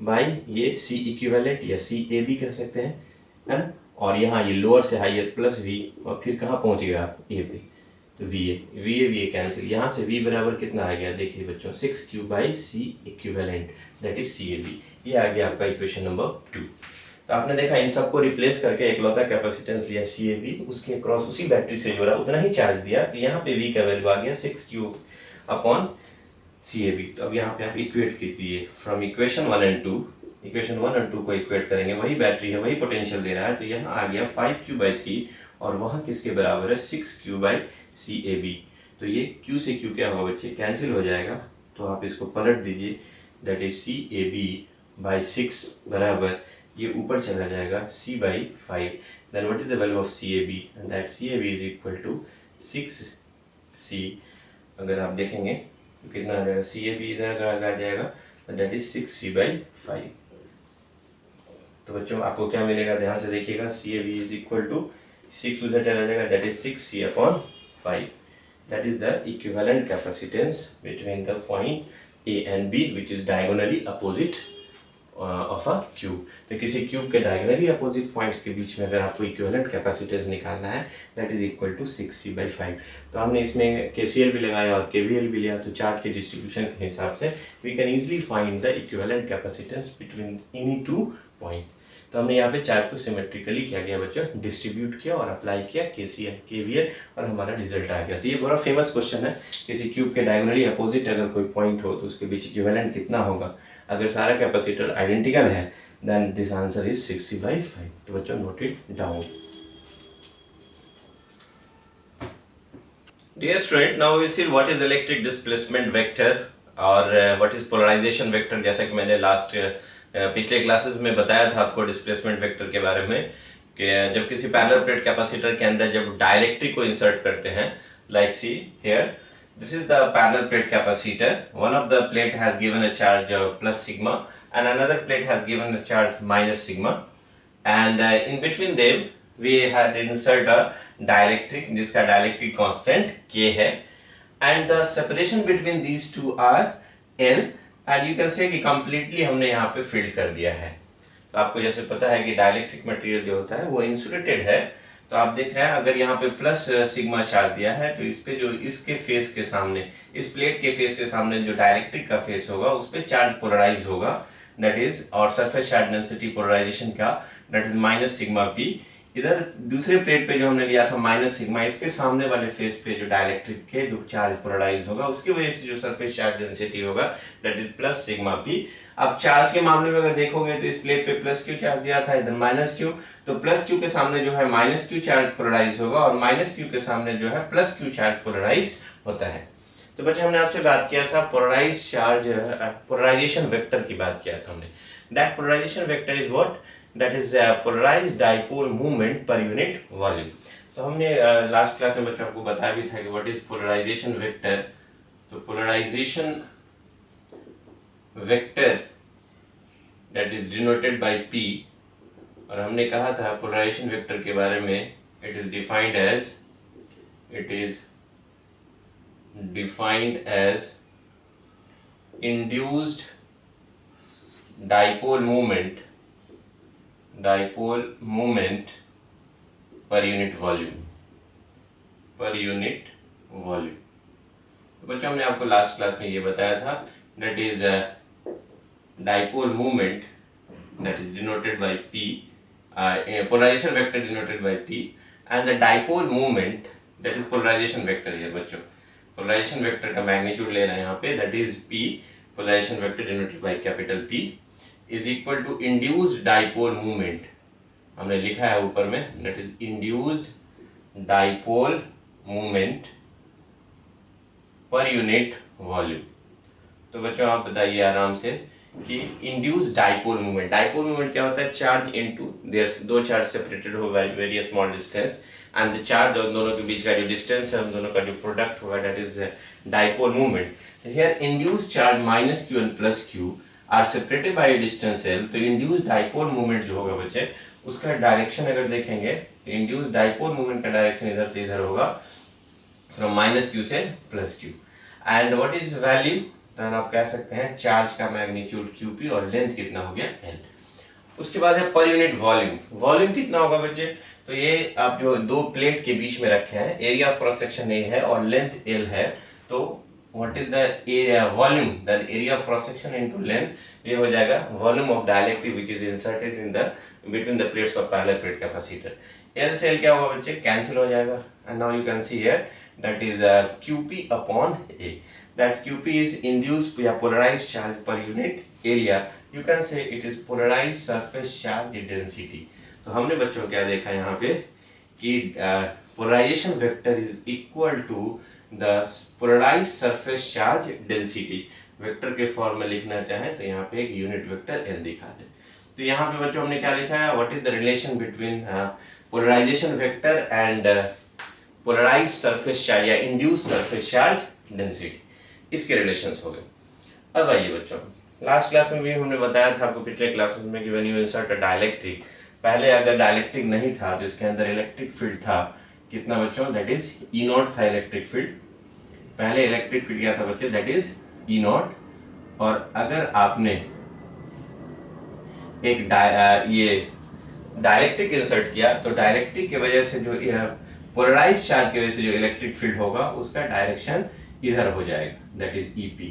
बाई ये सी इक्विवेलेंट या सी ए बी कह सकते हैं, है ना, और यहाँ ये लोअर से हाइयर प्लस वी, और फिर कहाँ पहुँच गया आप, ए पे, तो वी ए कैंसिल। यहाँ से v बराबर कितना आ गया, देखिए बच्चों, 6q by C equivalent, that is C A B. ये आ गया आपका इक्वेशन नंबर 2। तो आपने देखा इन सबको रिप्लेस करके इकलौता कैपेसिटेंस लिया सी ए बी, उसके क्रॉस उसी बैटरी से जोड़ा, उतना ही चार्ज दिया, तो यहाँ पे v का वैल्यू आ गया 6q upon C A B. तो अब यहाँ पे आप इक्वेट कीजिए फ्रॉम इक्वेशन 1 एंड 2, इक्वेशन 1 और 2 को इक्वेट करेंगे, वही बैटरी है, वही पोटेंशियल दे रहा है, तो यहाँ आ गया 5q बाई सी, और वहाँ किसके बराबर है, 6q by C A B. तो ये q से q क्या होगा बच्चे, कैंसिल हो जाएगा, तो आप इसको पलट दीजिए, that is C A B by 6 बराबर, ये ऊपर चला जाएगा c by 5, then what is the value of C A B, and that C A B is equal to 6c। अगर आप देखेंगे तो कितना आ जाएगा, सी ए बी इधर अगर आ जाएगा तो दैट इज 6c बाई 5। तो बच्चों आपको क्या मिलेगा, ध्यान से देखिएगा, C A B is equal to 6 उधर चला जाएगा, that is 6c upon 5। That is the equivalent capacitance between the point A and B which is diagonally opposite of a cube. तो किसी क्यूब के डायगोनली अपोजिट पॉइंट्स के बीच में अगर आपको इक्विवेलेंट कैपेसिटेंस निकालना है, that is equal to 6c by 5। तो हमने इसमें केसीएल भी लगाया और केवीएल भी लिया, तो चार्ज के डिस्ट्रीब्यूशन के हिसाब से we can easily find the equivalent capacitance between any two point. तो हमने यहाँ पे चार्ज को सिमेट्रिकली क्या किया बच्चों, डिस्ट्रीब्यूट किया और अप्लाई किया केसीएल केवीएल, और हमारा रिजल्ट आ गया। तो ये बड़ा फेमस क्वेश्चन है, किसी क्यूब के डायगोनली अपोजिट अगर कोई पॉइंट हो तो उसके बीच इक्विवेलेंट कितना होगा। अगर सारा कैपेसिटर आइडेंटिकल है then this answer is 6c by 5। तो बच्चों note it down. Dear student, now we will see what is electric displacement vector और what is polarization vector। जैसा कि मैंने पिछले क्लासेस में बताया था आपको डिस्प्लेसमेंट वेक्टर के बारे में, कि जब किसी पैरेलल प्लेट कैपेसिटर के अंदर जब डाइलेक्ट्रिक को इंसर्ट करते हैं, like see here, this is the parallel plate capacitor. One of the plate has given a charge plus sigma and another plate has given a charge minus sigma, and in between them we had insert a dielectric, जिसका dielectric constant K है, and the separation between these two are L, and you can say कि completely हमने यहाँ पे filled कर दिया है। तो आपको जैसे पता है कि डाइलेक्ट्रिक मटेरियल जो होता है वो इंसुलेटेड है, तो आप देख रहे हैं अगर यहाँ पे प्लस सिग्मा चार्ज दिया है तो इस पे जो इसके फेस के सामने, इस प्लेट के फेस के सामने जो डाइलेक्ट्रिक का फेस होगा उस पे चार्ज पोलराइज होगा, दैट इज, और सरफेस चार्ज डेंसिटी पोलराइजेशन का that is minus sigma P. इधर दूसरे प्लेट पे जो हमने लिया था माइनस सिग्मा, इसके सामने वाले फेस पे जो डाइलेक्ट्रिक के जो चार्ज पोलराइज होगा उसकी वजह से जो सरफेस चार्ज डेंसिटी होगा that is plus sigma P. अब चार्ज के मामले में अगर देखोगे तो इस प्लेट पे प्लस क्यू चार्ज दिया था, इधर माइनस क्यू, तो प्लस क्यू के सामने जो है माइनस क्यू चार्ज पोलराइज होगा और माइनस क्यू के सामने जो है प्लस क्यू चार्ज पोलराइज होता है। तो बच्चे हमने आपसे बात किया था पोलराइज चार्ज पोलराइजेशन वेक्टर की बात किया था हमने। That polarization vector is what, that is polarized dipole movement per unit volume. तो हमने लास्ट क्लास में बच्चों आपको बताया भी था कि व्हाट इज पोलराइजेशन वेक्टर। तो polarization vector that is denoted by P, और हमने कहा था पोलराइजेशन वेक्टर के बारे में, it is defined as induced dipole movement per unit volume. तो बच्चों हमने आपको लास्ट क्लास में ये बताया था, that is dipole movement that is denoted by P, polarization vector denoted by P, and the dipole moment that is polarization vector here बच्चों, polarization vector का magnitude ले रहे हैं यहाँ पे, that is P, polarization vector denoted by capital P is equal to induced dipole moment, हमने लिखा है ऊपर में, that is induced dipole moment per unit volume। तो बच्चों आप बताइए आराम से कि इंड्यूस डाइपोल मूवमेंट क्या होता है, चार्ज इनटू देयर, दो चार्ज सेपरेटेड हो very small distance, and the charge दोनों के बीच का जो डिस्टेंस है उन दोनों का जो प्रोडक्ट होगा that is dipole movement. Here induce charge minus Q and plus Q R separated by distance L. तो इंड्यूस डाइपोल मूवमेंट जो होगा बच्चे, उसका डायरेक्शन अगर देखेंगे तो इंड्यूस डाइपोल मूवमेंट का डायरेक्शन इधर से इधर होगा, फ्रॉम माइनस क्यू से plus Q. And what is value, तो आप कह सकते हैं चार्ज का मैग्नीट्यूड QP और लेंथ कितना हो गया L। उसके बाद है पर यूनिट वॉल्यूम कितना होगा बच्चे, तो ये आप जो दो प्लेट के बीच में रखे हैं, area of cross section A है और लेंथ L है, तो what is the area volume, the area of cross section into length, ये हो जाएगा volume of dielectric which is inserted in the between the plates of parallel plate capacitor. L से L क्या होगा बच्चे, कैंसिल हो जाएगा, and now you can C here that is QP upon A, that QP is induced या polarized charge per unit area, you can say it is polarized surface charge density। तो हमने बच्चों क्या देखा यहाँ पे कि polarization vector is equal to the polarized surface charge density। Vector के फॉर्म में लिखना चाहे तो यहाँ पे एक यूनिट वेक्टर L दिखा दे। तो यहाँ पे बच्चों हमने क्या लिखा है, what is the relation between polarization vector and polarized surface charge या induced surface charge density, इसके रिलेशंस हो गए। अब आइए बच्चों, लास्ट क्लास में भी हमने बताया था आपको पिछले क्लासेस में कि when you insert a dielectric, पहले अगर डाइलेक्ट्रिक नहीं था तो इसके अंदर इलेक्ट्रिक फील्ड था कितना बच्चों, दैट इज E नॉट था इलेक्ट्रिक फील्ड, पहले इलेक्ट्रिक फील्ड क्या था बच्चे, दैट इज E नॉट। और अगर आपने एक ये डाइलेक्ट्रिक इंसर्ट किया तो डाइलेक्ट्रिक की वजह से जो पोलराइज्ड चार्ज की वजह से जो इलेक्ट्रिक फील्ड होगा उसका डायरेक्शन इधर हो जाएगा, दैट इज EP।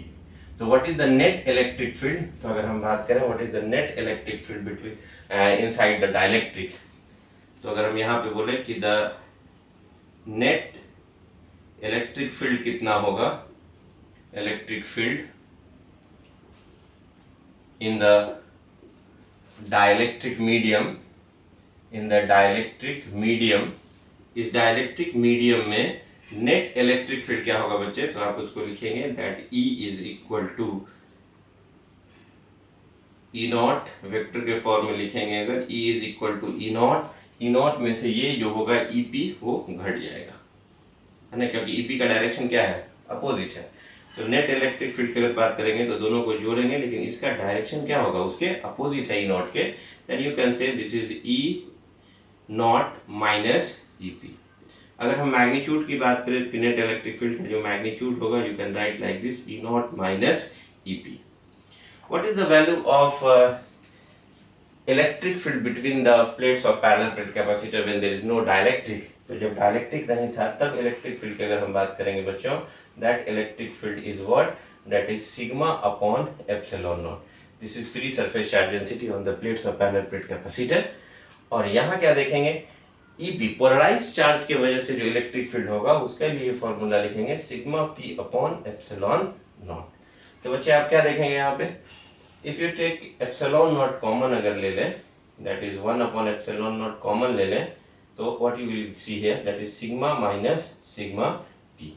तो what is the net electric field, तो अगर हम बात करें what is the net electric field between inside the dielectric, तो अगर हम यहाँ पे बोले कि द नेट इलेक्ट्रिक फील्ड कितना होगा, electric field in the dielectric medium, इस डाइलेक्ट्रिक मीडियम में नेट इलेक्ट्रिक फील्ड क्या होगा बच्चे, तो आप उसको लिखेंगे that E is equal to E not, vector के फॉर्म में लिखेंगे अगर E is equal to E not में से ये जो होगा EP वो घट जाएगा, है ना, क्योंकि EP का डायरेक्शन क्या है, अपोजिट है। तो नेट इलेक्ट्रिक फील्ड की अगर बात करेंगे तो दोनों को जोड़ेंगे, लेकिन इसका डायरेक्शन क्या होगा, उसके अपोजिट है E नॉट के, then you can say this is E not minus EP। अगर हम मैग्नीट्यूड की बात करें तो नेट इलेक्ट्रिक फील्ड का जो मैग्नीट्यूड होगा you can write like this E not minus EP। What is the value of electric field between the plates of parallel plate capacitor when there is no dielectric, तो जब डाइलेक्ट्रिक नहीं था तब इलेक्ट्रिक फील्ड की अगर हम बात करेंगे बच्चों, that electric field is what, that is sigma upon epsilon not. This is free surface charge density on the plates of parallel plate capacitor. और यहाँ क्या देखेंगे, EP पोलराइज्ड चार्ज की वजह से जो इलेक्ट्रिक फील्ड होगा उसके लिए फॉर्मूला लिखेंगे sigma P upon epsilon not. तो बच्चे आप क्या देखेंगे यहाँ पे, if you take epsilon not common अगर ले लें, दैट इज 1 अपॉन एप्सिलॉन नॉट कॉमन ले लें, तो what you will see here that is sigma minus sigma P।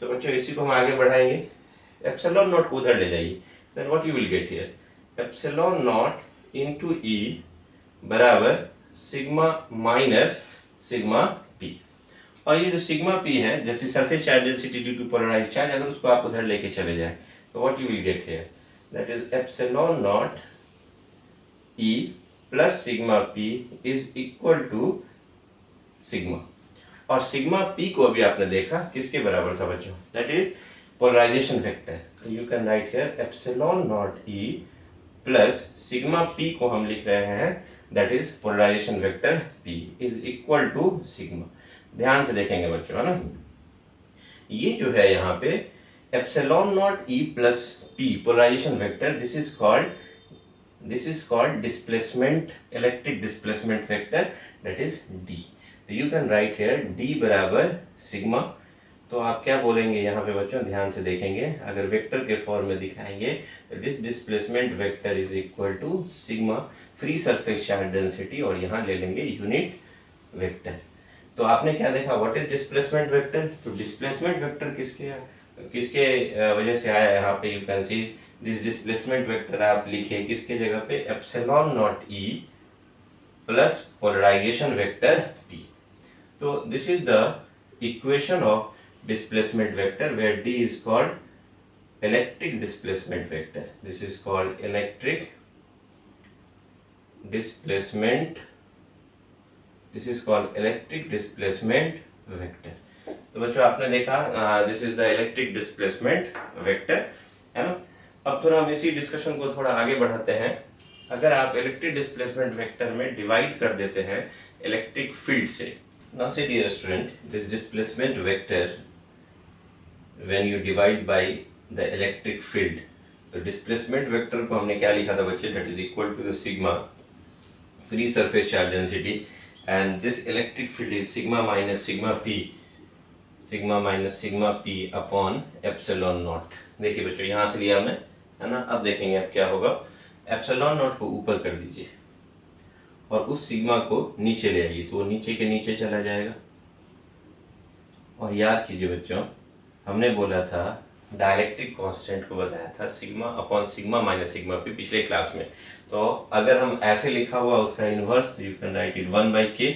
तो बच्चों इसी को हम आगे बढ़ाएंगे, एप्सिलॉन नॉट को उधर ले जाइए, then what you will get here, epsilon not into E बराबर सिग्मा माइनस सिग्मा P। और ये जो सिग्मा P है, जैसे surface charge density due to polarized charge, अगर उसको आप उधर लेके चले जाएं तो what you will get here, that is epsilon not E plus sigma P is equal to sigma. और सिग्मा P को अभी आपने देखा किसके बराबर था बच्चों, दैट इज पोलराइजेशन वेक्टर, तो you can write here epsilon not E plus sigma P को हम लिख रहे हैं that is polarization vector P is equal to sigma. ध्यान से देखेंगे बच्चों, है ना, ये जो है यहाँ पे epsilon not E plus P polarization vector, this is called displacement, electric displacement vector that is D. तो you can write here D बराबर सिग्मा। तो आप क्या बोलेंगे यहाँ पे बच्चों, ध्यान से देखेंगे, अगर वेक्टर के फॉर्म में दिखाएंगे तो this displacement vector is equal to sigma free surface charge density, और यहाँ ले लेंगे यूनिट वेक्टर। तो आपने क्या देखा, व्हाट इज डिस्प्लेसमेंट वेक्टर, तो डिस्प्लेसमेंट वेक्टर किसके वजह से आया, यहाँ पे you can see this displacement vector आप लिखिए किसके जगह पे, epsilon not E plus polarization vector P. तो this is the equation of displacement vector where D is called electric displacement vector. This is called electric displacement. This is called electric displacement vector. तो बच्चों आपने देखा this is the electric displacement vector, है ना। अब थोड़ा हम इसी डिस्कशन को थोड़ा आगे बढ़ाते हैं। अगर आप इलेक्ट्रिक डिस्प्लेसमेंट वेक्टर में डिवाइड कर देते हैं इलेक्ट्रिक फील्ड से, now say dear student, this displacement vector when you divide by the electric field, तो डिस्प्लेसमेंट वेक्टर को हमने क्या लिखा था बच्चे, that is equal to the sigma free surface charge density and this electric field is sigma minus sigma p upon epsilon naught। देखिए बच्चों यहाँ से लिया हमने, है ना। अब देखेंगे अब क्या होगा, एप्सिलॉन नॉट को ऊपर कर दीजिए और उस सिग्मा को नीचे ले आइए, तो वो नीचे के नीचे चला जाएगा। और याद कीजिए बच्चों, हमने बोला था डायरेक्ट्रिक कांस्टेंट को बताया था sigma upon sigma minus sigma P पिछले क्लास में। तो अगर हम ऐसे लिखा हुआ उसका इनवर्स, तो you can right it 1/k,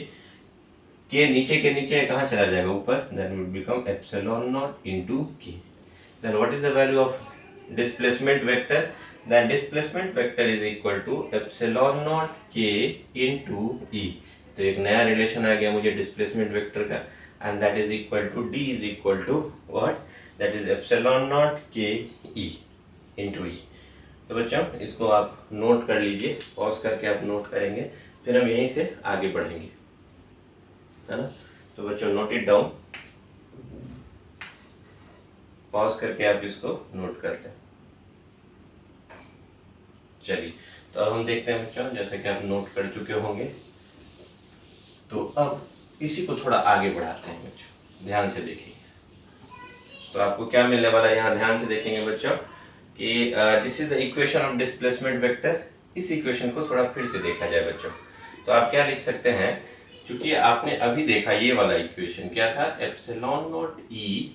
के नीचे के नीचे कहाँ चला जाएगा, ऊपर, then will become epsilon not into K. Then what is the value of displacement vector, then displacement vector is equal to epsilon naught के इनटू ई। तो एक नया रिलेशन आ गया मुझे डिस्प्लेसमेंट वेक्टर का, and that is equal to D is equal to what, that is epsilon naught k E into E। तो बच्चों इसको आप नोट कर लीजिए, पॉज करके आप नोट करेंगे, फिर हम यहीं से आगे बढ़ेंगे, है ना। तो बच्चों नोट इट डाउन, पॉज करके आप इसको नोट कर लें। चलिए तो अब हम देखते हैं बच्चों, जैसा कि आप नोट कर चुके होंगे, तो अब इसी को थोड़ा आगे बढ़ाते हैं बच्चों, ध्यान से देखिए। तो आपको क्या मिलने वाला है, यहाँ ध्यान से देखेंगे बच्चों कि this is the equation of displacement vector. इस इक्वेशन को थोड़ा फिर से देखा जाए बच्चों, तो आप क्या लिख सकते हैं, क्योंकि आपने अभी देखा ये वाला इक्वेशन क्या था, epsilon not E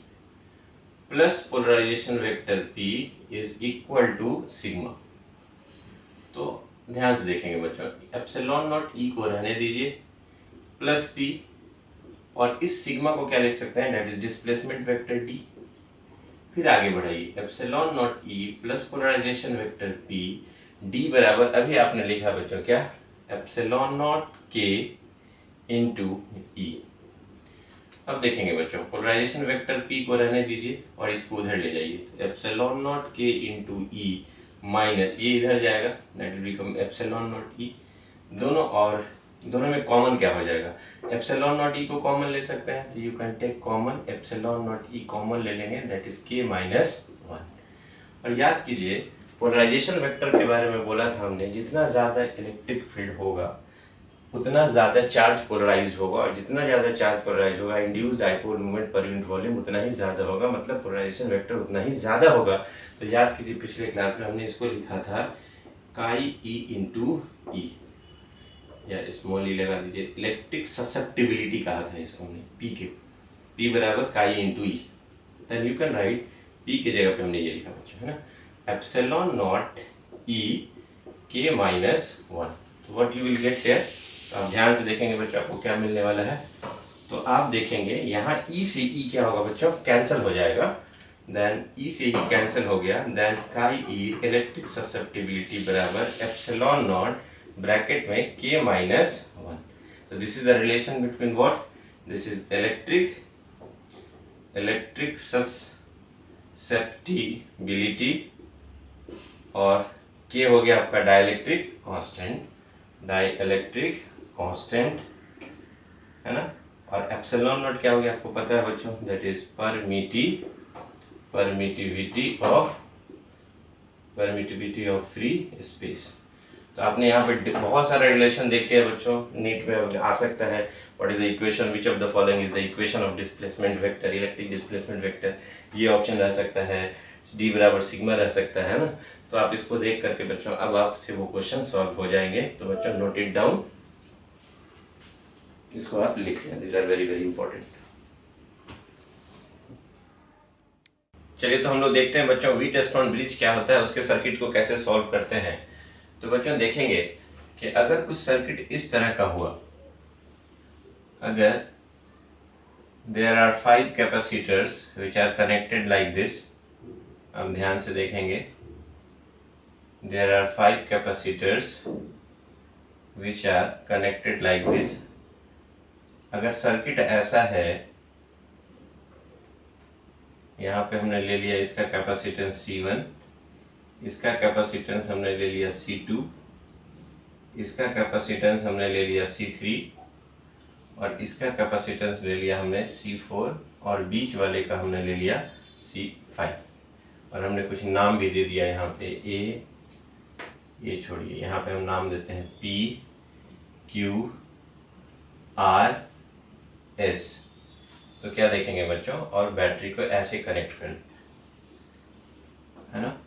plus polarization vector P is equal to sigma. तो ध्यान से देखेंगे बच्चों, एप्सिलॉन नॉट ई को रहने दीजिए प्लस पी, और इस सिग्मा को क्या लिख सकते हैं, that is displacement vector D. फिर आगे बढ़ाइए, epsilon not E plus polarization vector P D बराबर, अभी आपने लिखा बच्चों क्या, एप्सिलॉन नॉट के इनटू ई। अब देखेंगे बच्चों, पोलराइजेशन वेक्टर पी को रहने दीजिए और इसको उधर ले जाइए, तो एप्सिलॉन नॉट के इनटू ई माइनस ये इधर जाएगा, that will become epsilon not E. दोनों में कॉमन क्या हो जाएगा, एप्सिलॉन नॉट ई को कॉमन ले सकते हैं, तो you can take common, epsilon not E common ले लेंगे, दैट इज k माइनस 1। और याद कीजिए पोलराइजेशन वेक्टर के बारे में बोला था हमने, जितना ज्यादा इलेक्ट्रिक फील्ड होगा उतना ज्यादा चार्ज पोलराइज होगा, और जितना ज्यादा चार्ज पोलराइज होगा इंड्यूस्ड डाइपोल मोमेंट पर यूनिट वॉल्यूम उतना ही ज्यादा होगा, मतलब पोलराइजेशन वेक्टर उतना ही ज्यादा होगा। तो याद कीजिए पिछले क्लास में हमने इसको लिखा था काई ई इंटू ई, या स्मॉल ई लगा दीजिए, इलेक्ट्रिक ससेप्टिबिलिटी कहा था इसको हमने, पी के, पी बराबर chi into E. Then you can write P के जगह पे हमने ये लिखा बच्चों, है ना, एप्सिलॉन नॉट ई के माइनस 1। तो what you will get here, आप ध्यान से देखेंगे बच्चों आपको क्या मिलने वाला है। तो आप देखेंगे यहाँ ई से ई क्या होगा बच्चों, कैंसिल हो जाएगा, देन ई से ई कैंसिल हो गया, then chi e electric susceptibility बराबर एप्सिलॉन नॉट ब्रैकेट में k माइनस 1। तो this is the relation between what, this is electric susceptibility और के हो गया आपका डाइलेक्ट्रिक कांस्टेंट है ना। और एप्सिलॉन नॉट क्या हो गया आपको पता है बच्चों, that is permittivity of free space. तो आपने यहाँ पे बहुत सारे रिलेशन देखे हैं बच्चों, नीट में आ सकता है। What is the equation which of the following is the equation of displacement vector, electric displacement vector, ये ऑप्शन रह सकता है। डी बराबर सिग्मा रह सकता है ना। तो आप इसको देख करके बच्चों अब आपसे वो क्वेश्चन सॉल्व हो जाएंगे। तो बच्चों नोट इट डाउन, इसको आप लिख लें, this are very very important. चलिए तो हम लोग देखते हैं बच्चों व्हीटस्टोन ब्रिज क्या होता है, उसके सर्किट को कैसे सॉल्व करते हैं। तो बच्चों देखेंगे कि अगर कुछ सर्किट इस तरह का हुआ, अगर there are 5 capacitors which are connected like this, हम ध्यान से देखेंगे, there are 5 capacitors which are connected like this. अगर सर्किट ऐसा है, यहाँ पे हमने ले लिया इसका कैपेसिटेंस C1, इसका कैपेसिटेंस हमने ले लिया C2, इसका कैपेसिटेंस हमने ले लिया C3 और इसका कैपेसिटेंस ले लिया हमने C4 और बीच वाले का हमने ले लिया C5। और हमने कुछ नाम भी दे दिया यहाँ पे, ये छोड़िए, यहाँ पे हम नाम देते हैं P, Q, R, S। तो क्या देखेंगे बच्चों, और बैटरी को ऐसे कनेक्ट कर दिया है ना,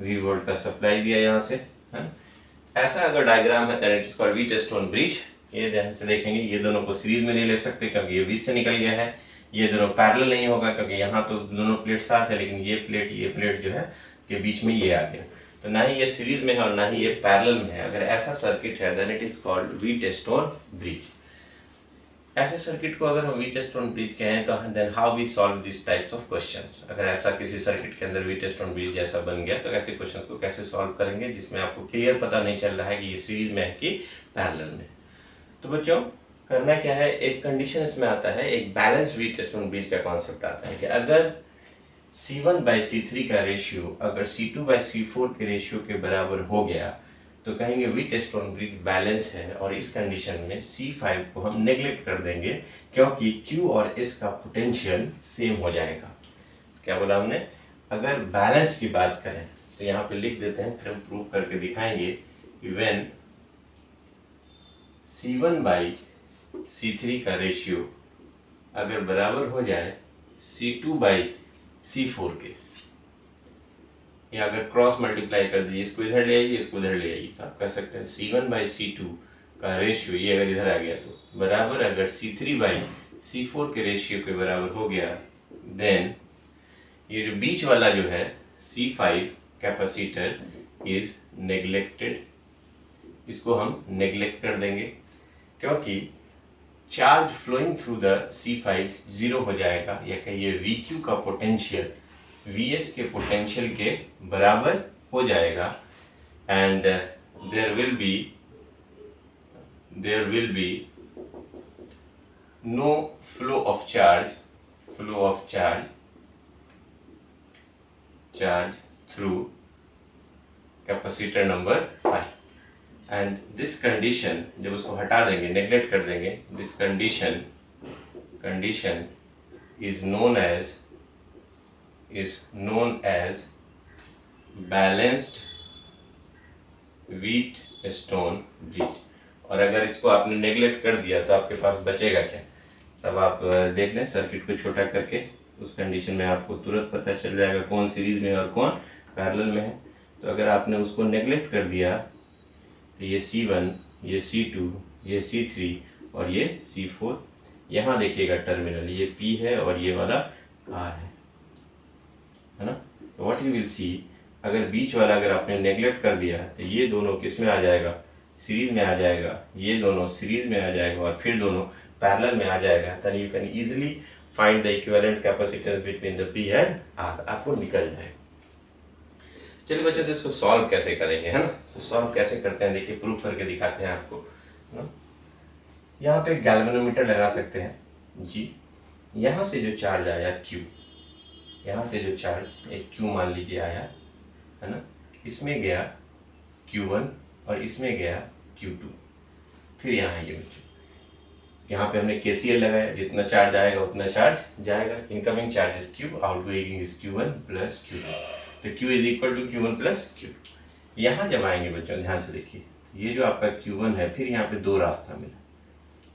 V वोल्ट का सप्लाई दिया यहाँ से है ना। ऐसा अगर डायग्राम है, then it is called Wheatstone bridge. ये ध्यान से देखेंगे, ये दोनों को सीरीज में नहीं ले सकते क्योंकि ये बीच से निकल गया है। ये दोनों पैरेलल नहीं होगा क्योंकि यहाँ तो दोनों प्लेट साथ है, लेकिन ये प्लेट जो है के बीच में ये आ गया। तो ना ही ये सीरीज में है और ना ही ये पैरेलल में है। अगर ऐसा सर्किट है then it is called Wheatstone bridge. ऐसे सर्किट को अगर हम व्हीटस्टोन ब्रिज कहें तो then how we solve this types of questions. अगर ऐसा किसी सर्किट के अंदर व्हीटस्टोन ब्रिज जैसा बन गया तो ऐसे क्वेश्चंस को कैसे सॉल्व करेंगे जिसमें आपको क्लियर पता नहीं चल रहा है कि ये सीरीज में है कि पैरेलल में। तो बच्चों करना क्या है, एक कंडीशन इसमें आता है, एक बैलेंस व्हीटस्टोन ब्रिज का कॉन्सेप्ट आता है कि अगर C1/C3 का रेशियो अगर C2/C4 के रेशियो के बराबर हो गया तो कहेंगे व्हीटस्टोन ब्रिज बैलेंस है। और इस कंडीशन में C5 को हम नेग्लेक्ट कर देंगे क्योंकि Q और S का पोटेंशियल सेम हो जाएगा। क्या बोला हमने, अगर बैलेंस की बात करें तो यहाँ पे लिख देते हैं, फिर हम प्रूव करके दिखाएंगे। व्हेन C1/C3 का रेशियो अगर बराबर हो जाए C2/C4 के, या अगर क्रॉस मल्टीप्लाई कर दीजिए, इसको इधर ले आइए, इसको इधर ले आइए, तो आप कह सकते हैं C1/C2 का रेशियो, ये अगर इधर आ गया तो बराबर अगर C3/C4 के रेशियो के बराबर हो गया, देन ये जो बीच वाला जो है C5 कैपेसिटर इज नेग्लेक्टेड। इसको हम नेग्लेक्ट कर देंगे क्योंकि charge flowing through the C5 zero हो जाएगा, या कहिए VQ का पोटेंशियल VS के पोटेंशियल के बराबर हो जाएगा। And there will be no flow of charge through capacitor number 5। And this condition, जब उसको हटा देंगे, नेग्लेक्ट कर देंगे, this condition is known as balanced Wheatstone bridge. और अगर इसको आपने नेग्लेक्ट कर दिया तो आपके पास बचेगा क्या, तब आप देख लें सर्किट को छोटा करके, उस कंडीशन में आपको तुरंत पता चल जाएगा कौन सीरीज में है और कौन पैरेलल में है। तो अगर आपने उसको नेग्लेक्ट कर दिया तो ये C1, ये C2, ये C3 और ये C4, यहाँ देखिएगा टर्मिनल, ये P है और ये वाला R है ना। तो व्हाट यू विल सी, अगर बीच वाला अगर आपने नेग्लेक्ट कर दिया तो ये दोनों किस में आ जाएगा, सीरीज में आ जाएगा, ये दोनों सीरीज में आ जाएगा और फिर दोनों पैरेलल में आ जाएगा। Then you can easily find the equivalent capacitance between the P and R, आपको निकल जाएगा। चलिए बच्चों तो इसको सॉल्व कैसे करेंगे, है ना। तो सॉल्व कैसे करते हैं देखिए, प्रूफ करके दिखाते हैं आपको ना। यहाँ पे गैल्वेनोमीटर लगा सकते हैं जी। यहाँ से जो चार्ज आया Q, यहाँ से जो चार्ज एक Q मान लीजिए आया है ना, इसमें गया Q1 और इसमें गया Q2, फिर यहाँ ये बच्चों यहाँ पे हमने KCL लगाया, जितना चार्ज आएगा उतना चार्ज जाएगा। Incoming charge is Q, outgoing is Q1 plus Q2, तो Q is equal to Q1 plus Q2। यहाँ जब आएंगे बच्चों ध्यान से देखिए, ये जो आपका Q1 है, फिर यहाँ पे दो रास्ता मिला,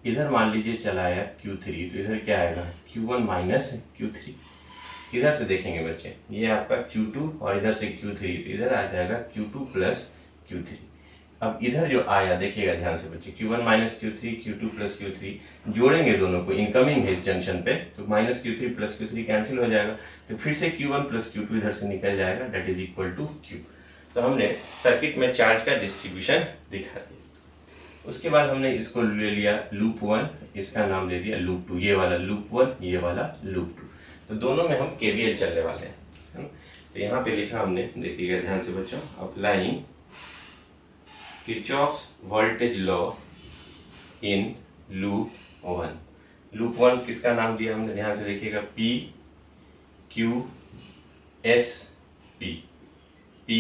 इधर मान लीजिए चला आया Q3, तो इधर क्या आएगा Q1 माइनस Q3। इधर से देखेंगे बच्चे, ये आपका Q2 और इधर से Q3, तो इधर आ जाएगा Q2 प्लस Q3। अब इधर जो आया देखिएगा ध्यान से बच्चे, Q1 minus Q3, Q2 plus Q3, जोड़ेंगे दोनों को, इनकमिंग है इस जंक्शन पे, तो minus Q3 plus Q3 cancel हो जाएगा, तो फिर से Q1 प्लस Q2 इधर से निकल जाएगा, that is equal to Q। तो हमने सर्किट में चार्ज का डिस्ट्रीब्यूशन दिखा दिया। उसके बाद हमने इसको ले लिया लूप 1, इसका नाम दे दिया लूप 2, ये वाला लूप 1, ये वाला लूप 2, तो दोनों में हम KVL चलने वाले हैं, है ना। तो यहाँ पे लिखा हमने, देखिएगा ध्यान से बच्चों, applying Kirchhoff's voltage law in loop 1। Loop 1 किसका नाम दिया हमने, ध्यान से देखिएगा, P Q S P, P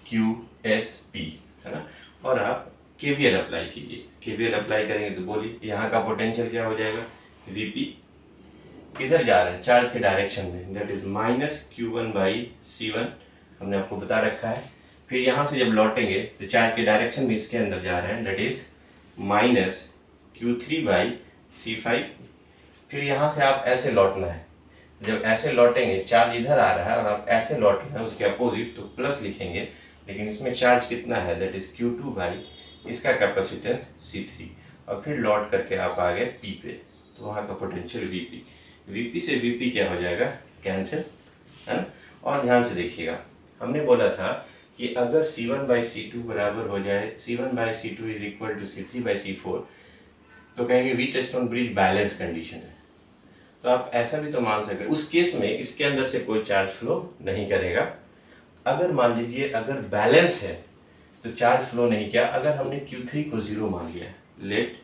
Q S P, है ना। और आप KVL अप्लाई कीजिए, KVL अप्लाई करेंगे तो बोलिए यहाँ का पोटेंशियल क्या हो जाएगा, Vp किधर जा रहा है, चार्ज के डायरेक्शन में, that is minus Q1 by C1, हमने आपको बता रखा है। फिर यहाँ से जब लौटेंगे तो चार्ज के डायरेक्शन भी इसके अंदर जा रहे हैं, that is minus Q3 by C5। फिर यहाँ से आप ऐसे लौटना है, जब ऐसे लौटेंगे चार्ज इधर आ रहा है और आप ऐसे लौट रहे हैं उसके अपोजिट, तो प्लस लिखेंगे, लेकिन इसमें चार्ज कितना है, दैट इज Q2 बाई इसका कैपेसिटेंस C3, और फिर लौट करके आप आ गए P पे, तो वहाँ का पोटेंशियल Vp, Vp से Vp क्या हो जाएगा, कैंसिल, है ना। और ध्यान से देखिएगा, हमने बोला था कि अगर C1 बाई C2 बराबर हो जाए, C1 by C2 is equal to C3 by C4, तो कहेंगे व्हीटस्टोन ब्रिज बैलेंस कंडीशन है। तो आप ऐसा भी तो मान सकते, उस केस में इसके अंदर से कोई चार्ज फ्लो नहीं करेगा। अगर मान लीजिए अगर बैलेंस है तो चार्ज फ्लो नहीं किया, अगर हमने Q3 को 0 मान लिया, late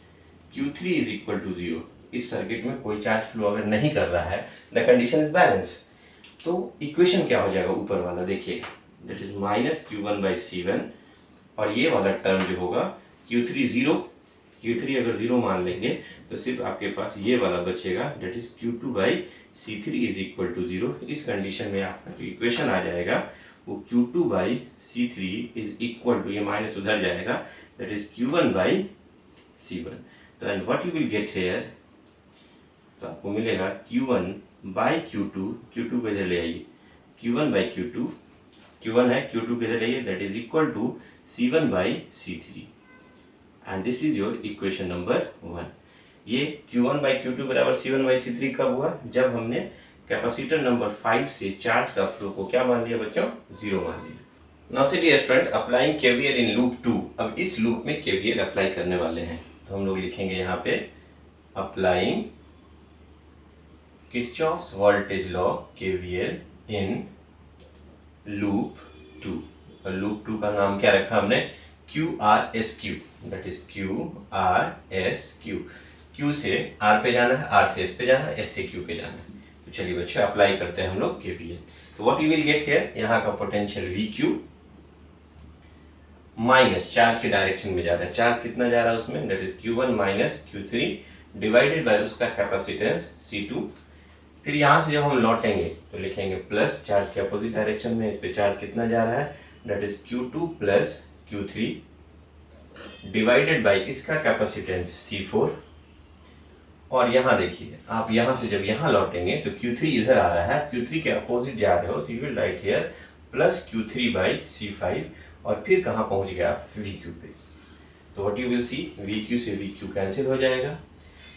Q3 is equal to 0, इस सर्किट में कोई चार्ज फ्लो अगर नहीं कर रहा है, द कंडीशन इज बैलेंस, तो इक्वेशन क्या हो जाएगा ऊपर वाला, देखिएगा, that is minus Q1 by C1, और ये वाला टर्म जो होगा Q3 0, Q3 अगर 0 मान लेंगे तो सिर्फ आपके पास ये वाला बचेगा, that is Q2 by C3 is equal to 0। इस कंडीशन में आपका जो इक्वेशन आ जाएगा वो Q2 by C3 is equal to, ये माइनस उधर जाएगा, that is Q1 by C1। तो and what you will get here, तो आपको मिलेगा Q1 बाई Q2, Q2 को इधर ले आइए, Q1 बाई Q2, Q1 है, Q2 को इधर ले आइए, that is equal to C1 by C3, and this is your equation number 1। ये Q1 बाई Q2 बराबर C1 बाई C3 कब हुआ, जब हमने कैपेसिटर नंबर 5 से चार्ज का फ्लो को क्या मान लिया बच्चों, 0 मान लिया। Now see dear student, applying KVL in loop 2। अब इस लूप में KVL अप्लाई करने वाले हैं, तो हम लोग लिखेंगे यहाँ पे applying Kirchhoff's voltage law KVL in loop 2। और लूप 2 का नाम क्या रखा हमने, QRSQ, that is QRSQ। Q से R पे जाना है, R से S पे जाना है, S से Q पे जाना है। तो चलिए बच्चे अप्लाई करते हैं हम लोग KVL। तो what you will get here, यहाँ का पोटेंशियल VQ माइनस चार्ज के डायरेक्शन में जा रहा है, चार्ज कितना जा रहा है उसमें, that is Q1 minus Q3 divided by उसका कैपेसिटेंस C2। फिर यहाँ से जब हम लौटेंगे तो लिखेंगे प्लस, चार्ज के अपोजिट डायरेक्शन में, इस पे चार्ज कितना जा रहा है, that is Q2 plus Q3 divided by इसका कैपेसिटेंस C4। और यहाँ देखिए, आप यहाँ से जब यहाँ लौटेंगे तो Q3 इधर आ रहा है, Q3 के अपोजिट जा रहे हो, तो you will write here plus Q3 by C5, और फिर कहाँ पहुँच गया आप, VQ पे। तो what you will C, VQ से VQ कैंसिल हो जाएगा।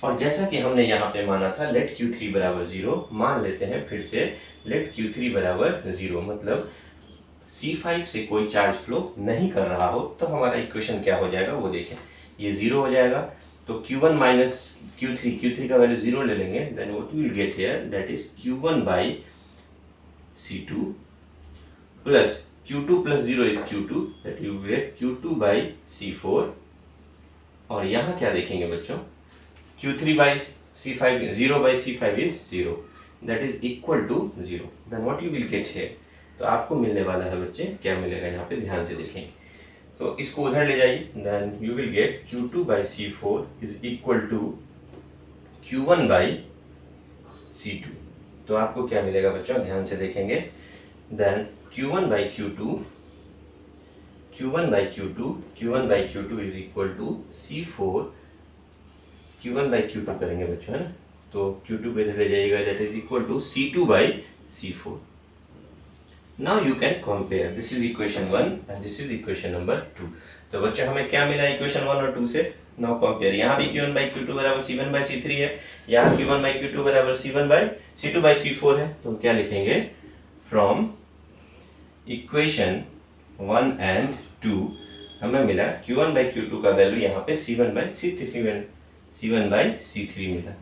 और जैसा कि हमने यहाँ पे माना था लेट Q3 बराबर 0, मान लेते हैं फिर से लेट Q3 बराबर 0, मतलब C5 से कोई चार्ज फ्लो नहीं कर रहा हो, तो हमारा इक्वेशन क्या हो जाएगा वो देखें, ये 0 हो जाएगा। तो Q1 माइनस Q3 का वैल्यू 0 ले लेंगे, then what you will get here, that is Q1 by C2 plus Q2 plus 0 is Q2, that you will get Q2 by C4। और यहाँ क्या देखेंगे बच्चों, Q3 by C5, 0 by C5 is 0, that is equal to 0, then what you will get here, तो आपको मिलने वाला है बच्चे, क्या मिलेगा यहाँ पे ध्यान से देखें, तो इसको उधर ले जाइए, then you will get Q2/C4 is equal to Q1/C2। तो आपको क्या मिलेगा बच्चों, ध्यान से देखेंगे, then Q1/Q2 is equal to C4, Q1/Q2 करेंगे बच्चों, है ना, तो Q2 पे इधर ले जाइएगा, that is equal to C2/C4। Now you can compare, this is equation 1 and this is equation number 2। तो बच्चों हमें क्या मिला इक्वेशन 1 और 2 से, नाउ कंपेयर, यहाँ भी Q1/Q2 बराबर C1/C3 है, यहाँ Q1/Q2 बराबर C2/C4 है, तो हम क्या लिखेंगे, फ्रॉम इक्वेशन 1 एंड 2 हमें मिला Q1/Q2 का वैल्यू यहाँ पे C1/C3 मिला,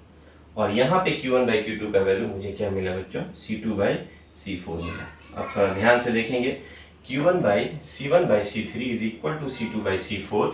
और यहाँ पे Q1/Q2 का वैल्यू मुझे क्या मिला बच्चों, C2/C4 मिला। अब थोड़ा ध्यान से देखेंगे, C1/C3 is equal to C2/C4,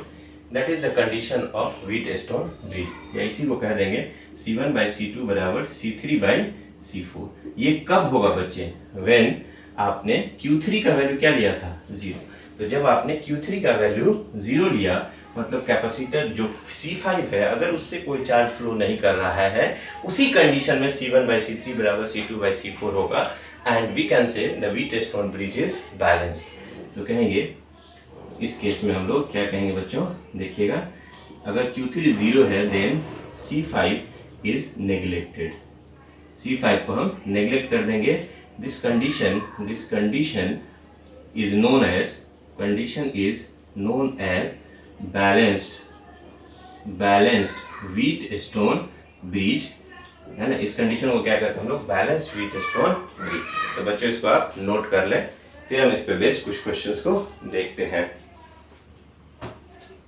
that is the condition of Wheatstone bridge, या इसी को कह देंगे C1/C2 बराबर C3/C4। ये कब होगा बच्चे, व्हेन आपने Q3 का वैल्यू क्या लिया था, 0। तो जब आपने Q3 का वैल्यू 0 लिया, मतलब कैपेसिटर जो C5 है अगर उससे कोई चार्ज फ्लो नहीं कर रहा है, उसी कंडीशन में C1/C3 बराबर C2/C4 होगा, and we can say the Wheatstone bridge is balanced. तो कहेंगे इस केस में हम लोग क्या कहेंगे बच्चों, देखिएगा, अगर Q3 0 है then C5 is neglected, C5 को हम नेग्लेक्ट कर देंगे। This condition is known as balanced Wheatstone bridge, है ना, इस कंडीशन को क्या कहते हैं हम लोग, बैलेंस्ड व्हीटस्टोन ब्रिज। तो बच्चों इसको आप नोट कर लें, फिर हम इस पे बेस्ड कुछ क्वेश्चंस को देखते हैं।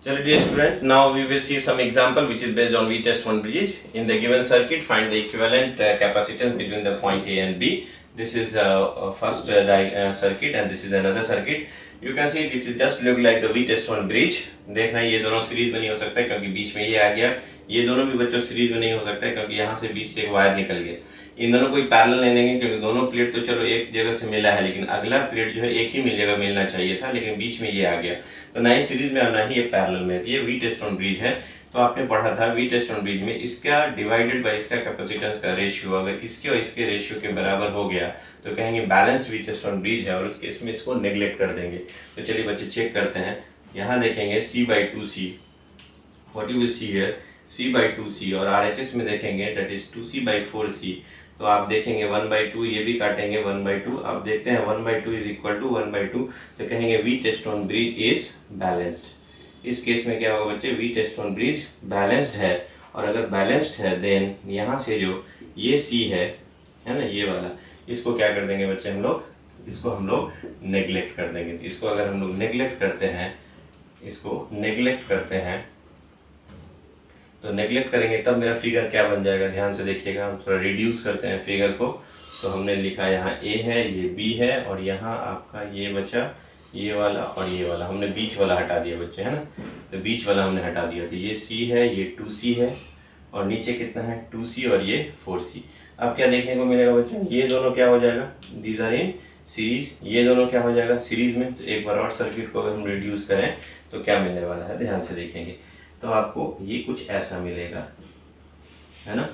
चलिए dear student, now we will see some example which is based on Wheatstone bridge. In the given circuit find the equivalent capacitance between the point A and B। This is first circuit and this is another circuit. You can see it just look like the Wheatstone bridge। देखना ये दोनों सीरीज में नहीं हो सकता क्योंकि बीच में ये आ गया, ये दोनों भी बच्चों सीरीज में नहीं हो सकता क्योंकि यहाँ से बीच से एक वायर निकल गया। इन दोनों को पैरेलल नहीं लेंगे क्योंकि दोनों प्लेट तो चलो एक जगह से मिला है, लेकिन अगला प्लेट जो है एक ही जगह मिलना चाहिए था, लेकिन बीच में ये आ गया, तो ना ही सीरीज में और ना ही ये पैरेलल में। ये व्हीटस्टोन ब्रिज है, तो आपने पढ़ा था व्हीटस्टोन ब्रिज में इसका डिवाइडेड बाय इसका कैपेसिटेंस का रेशियो अगर इसके और इसके रेशियो के बराबर हो गया तो कहेंगे बैलेंस्ड व्हीटस्टोन ब्रिज है, और उस केस में इसको नेग्लेक्ट कर देंगे। तो चलिए बच्चे चेक करते हैं, यहाँ देखेंगे C/2C, what you will see here C/2C, और RHS में देखेंगे दैट इज 2C/4C। तो आप देखेंगे 1/2, ये भी काटेंगे 1/2। अब देखते हैं 1/2 इज इक्वल टू 1/2, तो कहेंगे व्हीटस्टोन ब्रिज इज बैलेंस्ड। इस केस में क्या होगा बच्चे, व्हीटस्टोन ब्रिज बैलेंस्ड है, और अगर बैलेंस्ड है देन यहाँ से जो ये C है ना, ये वाला, इसको क्या कर देंगे बच्चे हम लोग, इसको हम लोग नेग्लेक्ट कर देंगे। तो इसको अगर हम लोग नेग्लेक्ट करते हैं, इसको नेग्लेक्ट करते हैं, तो नेग्लेक्ट करेंगे तब मेरा फिगर क्या बन जाएगा, ध्यान से देखिएगा। हम थोड़ा रिड्यूस करते हैं फिगर को, तो हमने लिखा यहाँ A है, ये B है, और यहाँ आपका ये बचा ये वाला और ये वाला, हमने बीच वाला हटा दिया बच्चे, है ना, तो बीच वाला हमने हटा दिया। तो ये C है, ये 2C है, और नीचे कितना है 2C, और ये 4C। अब क्या देखने को मिलेगा बच्चों, ये दोनों क्या हो जाएगा, दीज आर इन सीरीज, ये दोनों क्या हो जाएगा सीरीज में। तो एक बार और सर्किट को अगर हम रिड्यूस करें तो क्या मिलने वाला है, ध्यान से देखेंगे, तो आपको ये कुछ ऐसा मिलेगा, है ना,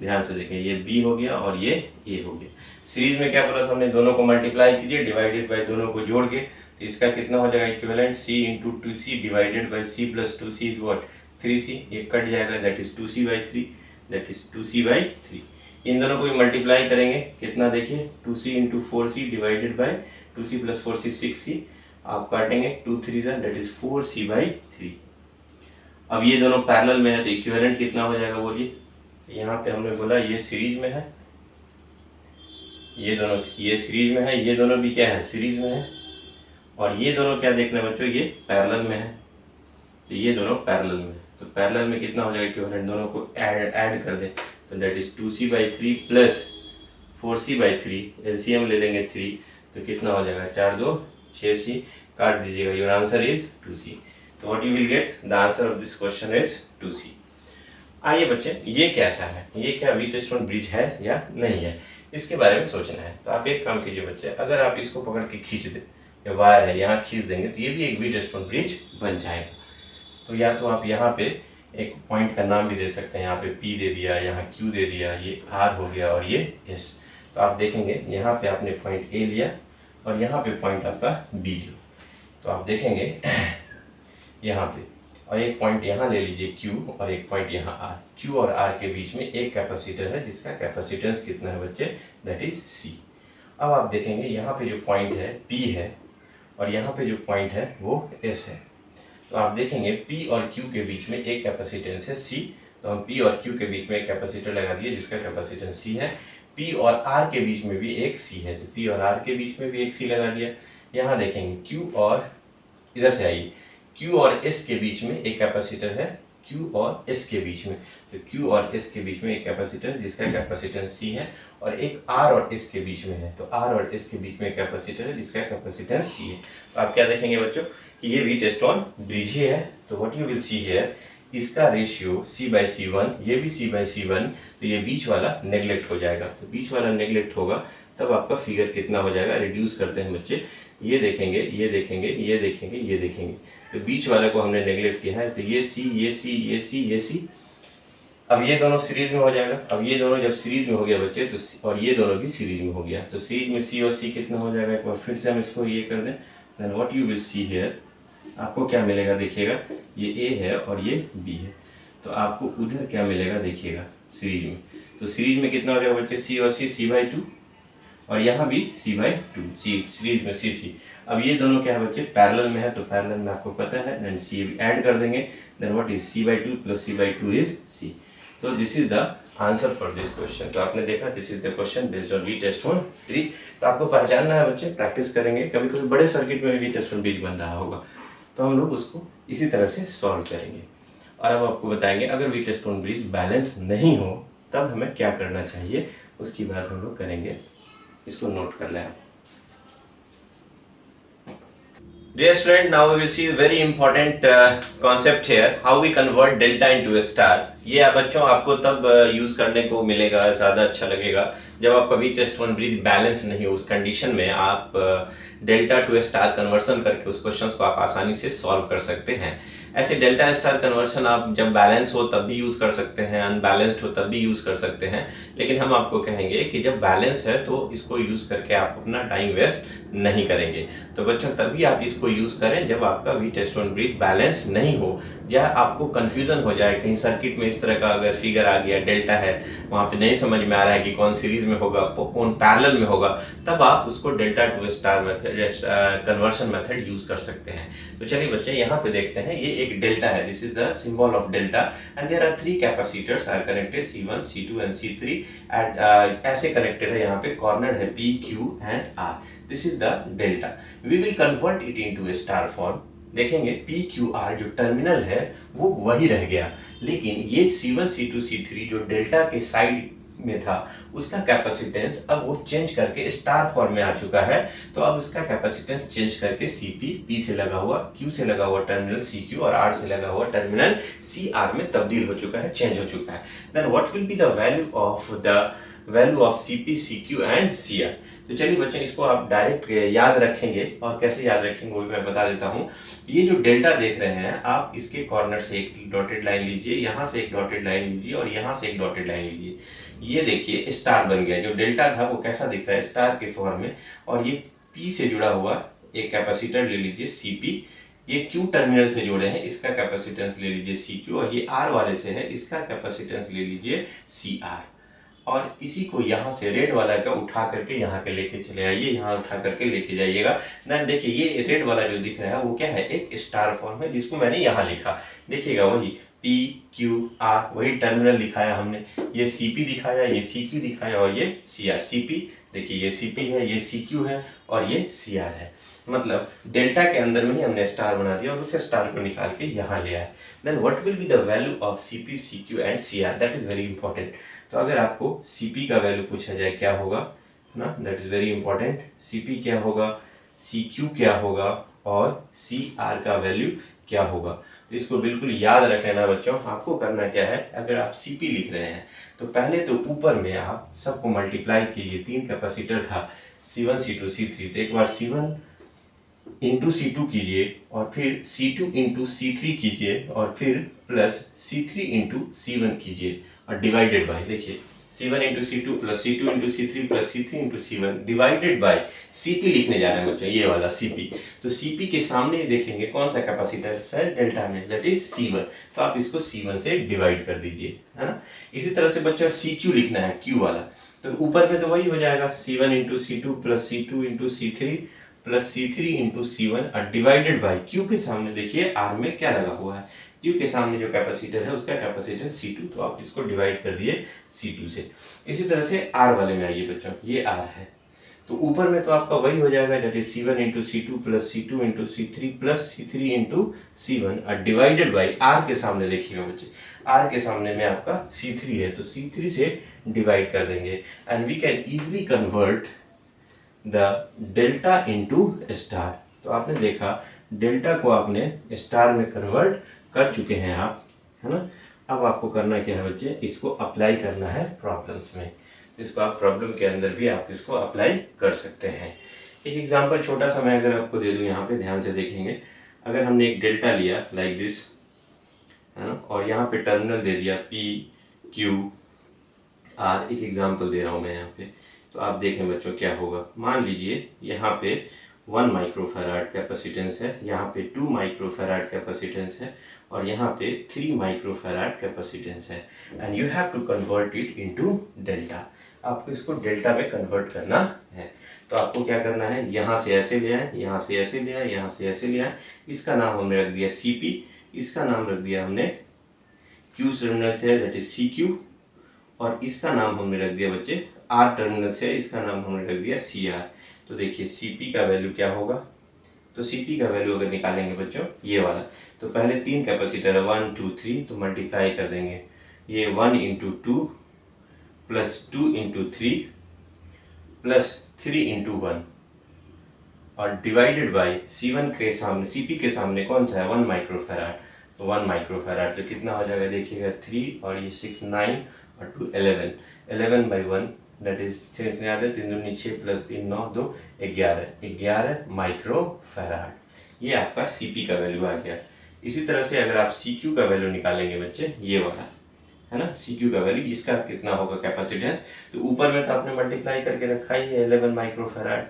ध्यान से देखें, ये B हो गया और ये A हो गया। सीरीज में क्या बोला था हमने, दोनों को मल्टीप्लाई कीजिए डिवाइडेड बाय दोनों को जोड़ के, तो इसका कितना हो जाएगा equivalent, C into 2C divided by C plus 2C is what 3C, ये कट जाएगा, that is 2C/3, that is 2C/3। इन दोनों को भी मल्टीप्लाई करेंगे, कितना देखिए 2C into 4C divided by 2C plus 4C 6C, आप काटेंगे 2 3 दैट इज 4C/3। अब ये दोनों पैरेलल में है तो इक्विवेलेंट कितना हो जाएगा बोलिए, यहाँ पे हमने बोला ये सीरीज में है, ये दोनों ये सीरीज में है, ये दोनों भी क्या है सीरीज में है, और ये दोनों क्या देखना बच्चों, ये पैरेलल में है, तो ये दोनों पैरेलल में, तो पैरेलल में कितना हो जाएगा इक्विवेलेंट, दोनों को ऐड कर दें, तो that is 2C/3 plus 4C/3, LCM ले लेंगे 3, तो कितना हो जाएगा 4 2 6C, काट दीजिएगा, योर आंसर इज 2C। तो what you will gate, the answer of this question is 2C। आइए बच्चे, ये कैसा है, ये क्या व्हीटस्टोन ब्रिज है या नहीं है, इसके बारे में सोचना है। तो आप एक काम कीजिए बच्चे, अगर आप इसको पकड़ के खींच दे, ये वायर है यहाँ खींच देंगे तो ये भी एक व्हीटस्टोन ब्रिज बन जाएगा। तो या तो आप यहाँ पे एक पॉइंट का नाम भी दे सकते हैं, यहाँ पे P दे दिया, यहाँ Q दे दिया, ये R हो गया और ये S। तो आप देखेंगे यहाँ पे आपने पॉइंट A लिया और यहाँ पे पॉइंट आपका B लिया, तो आप देखेंगे यहाँ पे, और एक पॉइंट यहाँ ले लीजिए Q और एक पॉइंट यहाँ R। Q और R के बीच में एक कैपेसिटर है जिसका कैपेसिटेंस कितना है बच्चे, दैट इज C। अब आप देखेंगे यहाँ पे जो पॉइंट है P है और यहाँ पे जो पॉइंट है वो S है। तो आप देखेंगे P और Q के बीच में एक कैपेसिटेंस है C, तो हम P और Q के बीच में एक कैपेसिटर लगा दिए जिसका कैपेसिटेंस C है। P और R के बीच में भी एक C है, तो P और R के बीच में भी एक C लगा दिया। यहाँ देखेंगे Q और, इधर से आइए, Q और S के बीच में एक कैपेसिटर है, Q और S के बीच में, तो Q और S के बीच में एक कैपेसिटर है जिसका कैपेसिटेंस C है, और एक R और S के बीच में है, तो R और S के बीच में एक कैपेसिटर है जिसका कैपेसिटेंस C है। तो आप क्या देखेंगे बच्चों कि ये व्हीटस्टोन ब्रिज है। तो what you will see here, इसका रेशियो C/C1, ये भी C/C1, तो ये बीच वाला नेग्लेक्ट हो जाएगा। तो बीच वाला नेग्लेक्ट होगा तब आपका फिगर कितना हो जाएगा, रिड्यूस करते हैं बच्चे, ये देखेंगे, ये देखेंगे, ये देखेंगे, ये देखेंगे, तो बीच वाले को हमने नेग्लेक्ट किया है, तो ये C, ये C, ये C, ये C। अब ये दोनों सीरीज में हो जाएगा। अब ये दोनों जब सीरीज में हो गया बच्चे, तो और ये दोनों भी सीरीज में हो गया, तो सीरीज में C और C कितना हो जाएगा, एक बार फिर से हम इसको ये कर दें, then what you will see here, आपको क्या मिलेगा देखिएगा, ये A है और ये B है, तो आपको उधर क्या मिलेगा देखिएगा सीरीज में। तो सीरीज में कितना हो जाएगा बच्चे, C और C, C/2, और यहाँ भी C/2, सीरीज में C। अब ये दोनों क्या है बच्चे, पैरेलल में है, तो पैरेलल में आपको पता है, देन C ऐड कर देंगे, then what is C/2 plus C/2 is C। तो this is the answer for this question. तो आपने देखा, this is the question based on Wheatstone bridge. तो आपको पहचानना है बच्चे, प्रैक्टिस करेंगे, कभी कभी बड़े सर्किट में भी व्हीटस्टोन ब्रिज बन रहा होगा, तो हम लोग उसको इसी तरह से सॉल्व करेंगे। और अब आपको बताएंगे अगर व्हीटस्टोन ब्रिज बैलेंस नहीं हो तब हमें क्या करना चाहिए, उसकी बात हम लोग करेंगे। इसको नोट कर लें आप। Dear student, now we will see a very important concept here, how we convert delta into a star। ये आप बच्चों आपको तब यूज करने को मिलेगा, ज्यादा अच्छा लगेगा जब आपका व्हीटस्टोन ब्रिज बैलेंस नहीं हो। उस कंडीशन में आप डेल्टा टू स्टार कन्वर्सन करके उस क्वेश्चन को आप आसानी से सॉल्व कर सकते हैं। ऐसे डेल्टा स्टार कन्वर्सन आप जब बैलेंस हो तब भी यूज कर सकते हैं, अनबैलेंस्ड हो तब भी यूज कर सकते हैं, लेकिन हम आपको कहेंगे कि जब बैलेंस है तो इसको यूज करके आप अपना टाइम वेस्ट नहीं करेंगे। तो बच्चों तभी आप इसको यूज करें जब आपका व्हीटस्टोन ब्रिज बैलेंस नहीं हो, या आपको कंफ्यूजन हो जाए, कहीं सर्किट में इस तरह का अगर फिगर आ गया, डेल्टा है, वहां पे नहीं समझ में आ रहा है कि कौन सीरीज में होगा कौन पैरेलल में होगा, तब आप उसको delta to star method conversion method use कर सकते हैं। तो चलिए बच्चे यहाँ पे देखते हैं, ये एक डेल्टा है, this is the symbol of delta, and there are 3 capacitors are connected, C1, C2 and C3 at ऐसे कनेक्टेड है, यहाँ पे कॉर्नर है P, Q and R। This is the delta. We will convert it into star form. देखेंगे P, Q, R जो टर्मिनल है वो वही रह गया, लेकिन ये C1, C2, C3 जो डेल्टा के साइड में था उसका कैपेसिटेंस अब वो चेंज करके स्टार फॉर्म में आ चुका है। तो अब उसका कैपेसिटेंस चेंज करके Cp, P से लगा हुआ, Q से लगा हुआ टर्मिनल CQ और R से लगा हुआ टर्मिनल CR में तब्दील हो चुका है, चेंज हो चुका है। Then what will be the value of Cp, CQ and Cr। तो चलिए बच्चों इसको आप डायरेक्ट याद रखेंगे, और कैसे याद रखेंगे वो भी मैं बता देता हूँ। ये जो डेल्टा देख रहे हैं आप, इसके कॉर्नर से एक डॉटेड लाइन लीजिए, यहाँ से एक डॉटेड लाइन लीजिए और यहाँ से एक डॉटेड लाइन लीजिए। ये देखिए स्टार बन गया। जो डेल्टा था वो कैसा दिख रहा है, स्टार के फॉर्म में, और ये P से जुड़ा हुआ एक कैपेसिटर ले लीजिए Cp, ये Q टर्मिनल से जोड़े हैं, इसका कैपेसिटेंस ले लीजिए CQ, और ये R वाले से है, इसका कैपेसिटेंस ले लीजिए CR। और इसी को यहाँ से रेड वाला का उठा करके यहाँ के लेके चले आइए, यहाँ उठा करके लेके जाइएगा। देन देखिए ये रेड वाला जो दिख रहा है वो क्या है, एक स्टार फॉर्म है, जिसको मैंने यहाँ लिखा, देखिएगा वही P, Q, R, वही टर्मिनल दिखाया हमने, ये Cp दिखाया, ये CQ दिखाया और ये Cr। Cp देखिए ये Cp है, ये CQ है और ये Cr है। मतलब डेल्टा के अंदर में ही हमने स्टार बना दिया और उसे स्टार को निकाल के यहाँ ले आए। Then what will be the value of Cp, CQ and Cr, that is very important. तो अगर आपको Cp का वैल्यू पूछा जाए क्या होगा ना, that is very important. Cp क्या होगा, CQ क्या होगा और सी आर का वैल्यू क्या होगा। तो इसको बिल्कुल याद रख लेना बच्चों। आपको करना क्या है, अगर आप सीपी लिख रहे हैं तो पहले तो ऊपर में आप सबको मल्टीप्लाई कीजिए। 3 कैपेसिटर था C1 C2 C3, तो एक बार C1 इंटू C2 कीजिए और फिर C2 इंटू C3 कीजिए और फिर प्लस C3 इंटू C1 कीजिए और डिवाइडेड बाय, देखिए C1 into C2 plus C2 into C3 plus C3 into C1 divided by CP लिखने जा रहे हैं बच्चों, ये वाला CP। तो CP के सामने देखेंगे कौन सा कैपेसिटर है डेल्टा में, दैट इज C1, तो आप इसको C1 से डिवाइड कर दीजिए, है ना। इसी तरह से बच्चों CQ लिखना है, Q वाला, तो ऊपर में तो वही हो जाएगा C1 into C2 plus C2 into C3 plus C3 into C1 और डिवाइडेड बाई Q के सामने देखिए R में क्या लगा हुआ है, Q के सामने जो कैपेसिटर है उसका कैपेसिटर C2, तो आप इसको डिवाइड कर दिए C2 से। इसी तरह से R वाले में आइए बच्चों, ये R है, तो ऊपर में तो आपका वही हो जाएगा, that is C1 into C2 plus C2 into C3 plus C3 into C1 और डिवाइडेड बाई R के सामने देखिएगा बच्चे, R के सामने में आपका C3 है, तो C3 से डिवाइड कर देंगे and we can easily convert the delta into star. तो आपने देखा डेल्टा को आपने स्टार में कन्वर्ट कर चुके हैं आप, है ना। अब आपको करना क्या है बच्चे, इसको अप्लाई करना है प्रॉब्लम्स में। इसको आप प्रॉब्लम के अंदर भी आप इसको अप्लाई कर सकते हैं। एक एग्जांपल छोटा सा मैं अगर आपको दे दूं, यहाँ पे ध्यान से देखेंगे। अगर हमने एक डेल्टा लिया लाइक दिस, है ना, और यहाँ पे टर्मिनल दे दिया P Q R, एक एग्जांपल दे रहा हूँ मैं यहाँ पे, तो आप देखें बच्चों क्या होगा। मान लीजिए यहाँ पे 1 माइक्रोफैराड कैपेसिटेंस है, यहाँ पे 2 माइक्रोफैराड कैपेसिटेंस है और यहाँ पे 3 माइक्रोफैराड कैपेसिटेंस है and you have to convert it into delta. आपको इसको डेल्टा में कन्वर्ट करना है, तो आपको क्या करना है, यहाँ से ऐसे ले आए, यहाँ से ऐसे ले आए, यहाँ से ऐसे ले आए। इसका नाम हमने रख दिया CP, इसका नाम रख दिया हमने Q टर्मिनल से, दैट इज CQ, और इसका नाम हमने रख दिया बच्चे R टर्मिनल से, इसका नाम हमने रख दिया CR। तो देखिए CP का वैल्यू क्या होगा, तो CP का वैल्यू अगर निकालेंगे बच्चों ये वाला, तो पहले 3 कैपेसिटर है 1 2 3, तो मल्टीप्लाई कर देंगे, ये 1 into 2 plus 2 into 3 plus 3 into 1 और डिवाइडेड बाई C1 के सामने, CP के सामने कौन सा है 1 माइक्रोफैराड, तो 1 माइक्रोफैराड, तो कितना हो जाएगा देखिएगा 3 और ये 6 9 और 2 11, 11 बाई 1 दैट इज 3 याद है 3 दूनी 6 प्लस 3 9 2 11 माइक्रोफैराड। ये आपका CP का वैल्यू आ गया। इसी तरह से अगर आप CQ का वैल्यू निकालेंगे बच्चे, ये वाला है ना, CQ का वैल्यू, इसका कितना होगा कैपेसिटेंस, तो ऊपर में तो आपने मल्टीप्लाई करके रखा ही है 11 माइक्रोफैराड,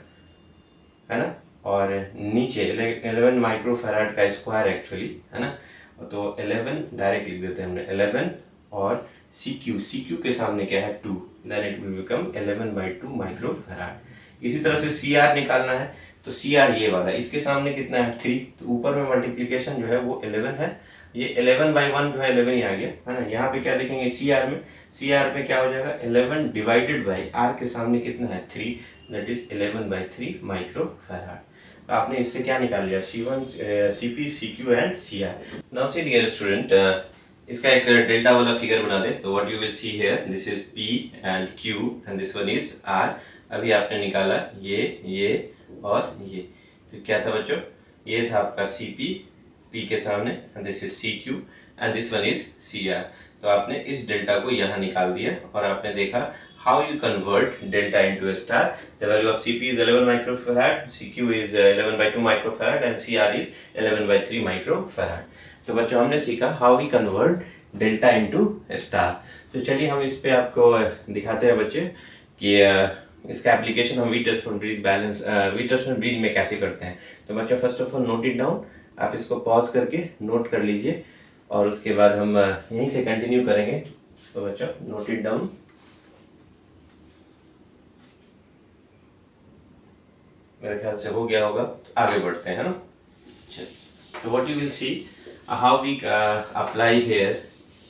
है ना, और नीचे 11 माइक्रोफैराड का स्क्वायर एक्चुअली, है ना, तो 11 डायरेक्ट लिख देते हैं हमने 11 और CQ के सामने क्या है 2, then it will become 11/2 microfarad. इसी तरह से CR निकालना है, तो CR ये वाला, इसके सामने कितना है 3, तो ऊपर में मल्टीप्लिकेशन जो है वो 11 है, ये 11/1 जो है 11 ही आ गया, है ना। यहाँ पे क्या देखेंगे CR में क्या हो जाएगा 11 डिवाइडेड बाई R के सामने कितना है 3, दैट इज 11/3 माइक्रोफैराड। तो आपने इससे क्या निकाल लिया CP CQ and CR। Now see dear student, इसका एक डेल्टा वाला फिगर बना दे, तो what you will see here, this is P and Q and this one is R। अभी आपने निकाला ये और ये, तो क्या था बच्चों, ये था आपका CP P के सामने and this is CQ and this one is CR। तो आपने इस डेल्टा को यहाँ निकाल दिया और आपने देखा how you convert delta into a star. The value of CP is 11 microfarad, CQ is 11/2 microfarad and CR is 11/3 microfarad. तो बच्चों हमने सीखा how we convert delta into a star. तो चलिए हम इस पे आपको दिखाते हैं बच्चे कि इसका एप्लीकेशन हम वीटर्सटोन ब्रिज में कैसे करते हैं। तो बच्चों first of all note it down, आप इसको पॉज करके नोट कर लीजिए और उसके बाद हम यहीं से कंटिन्यू करेंगे। तो बच्चों नोट इट डाउन। मेरे ख्याल से हो गया होगा, तो आगे बढ़ते हैं, है ना। तो what you will see how we apply here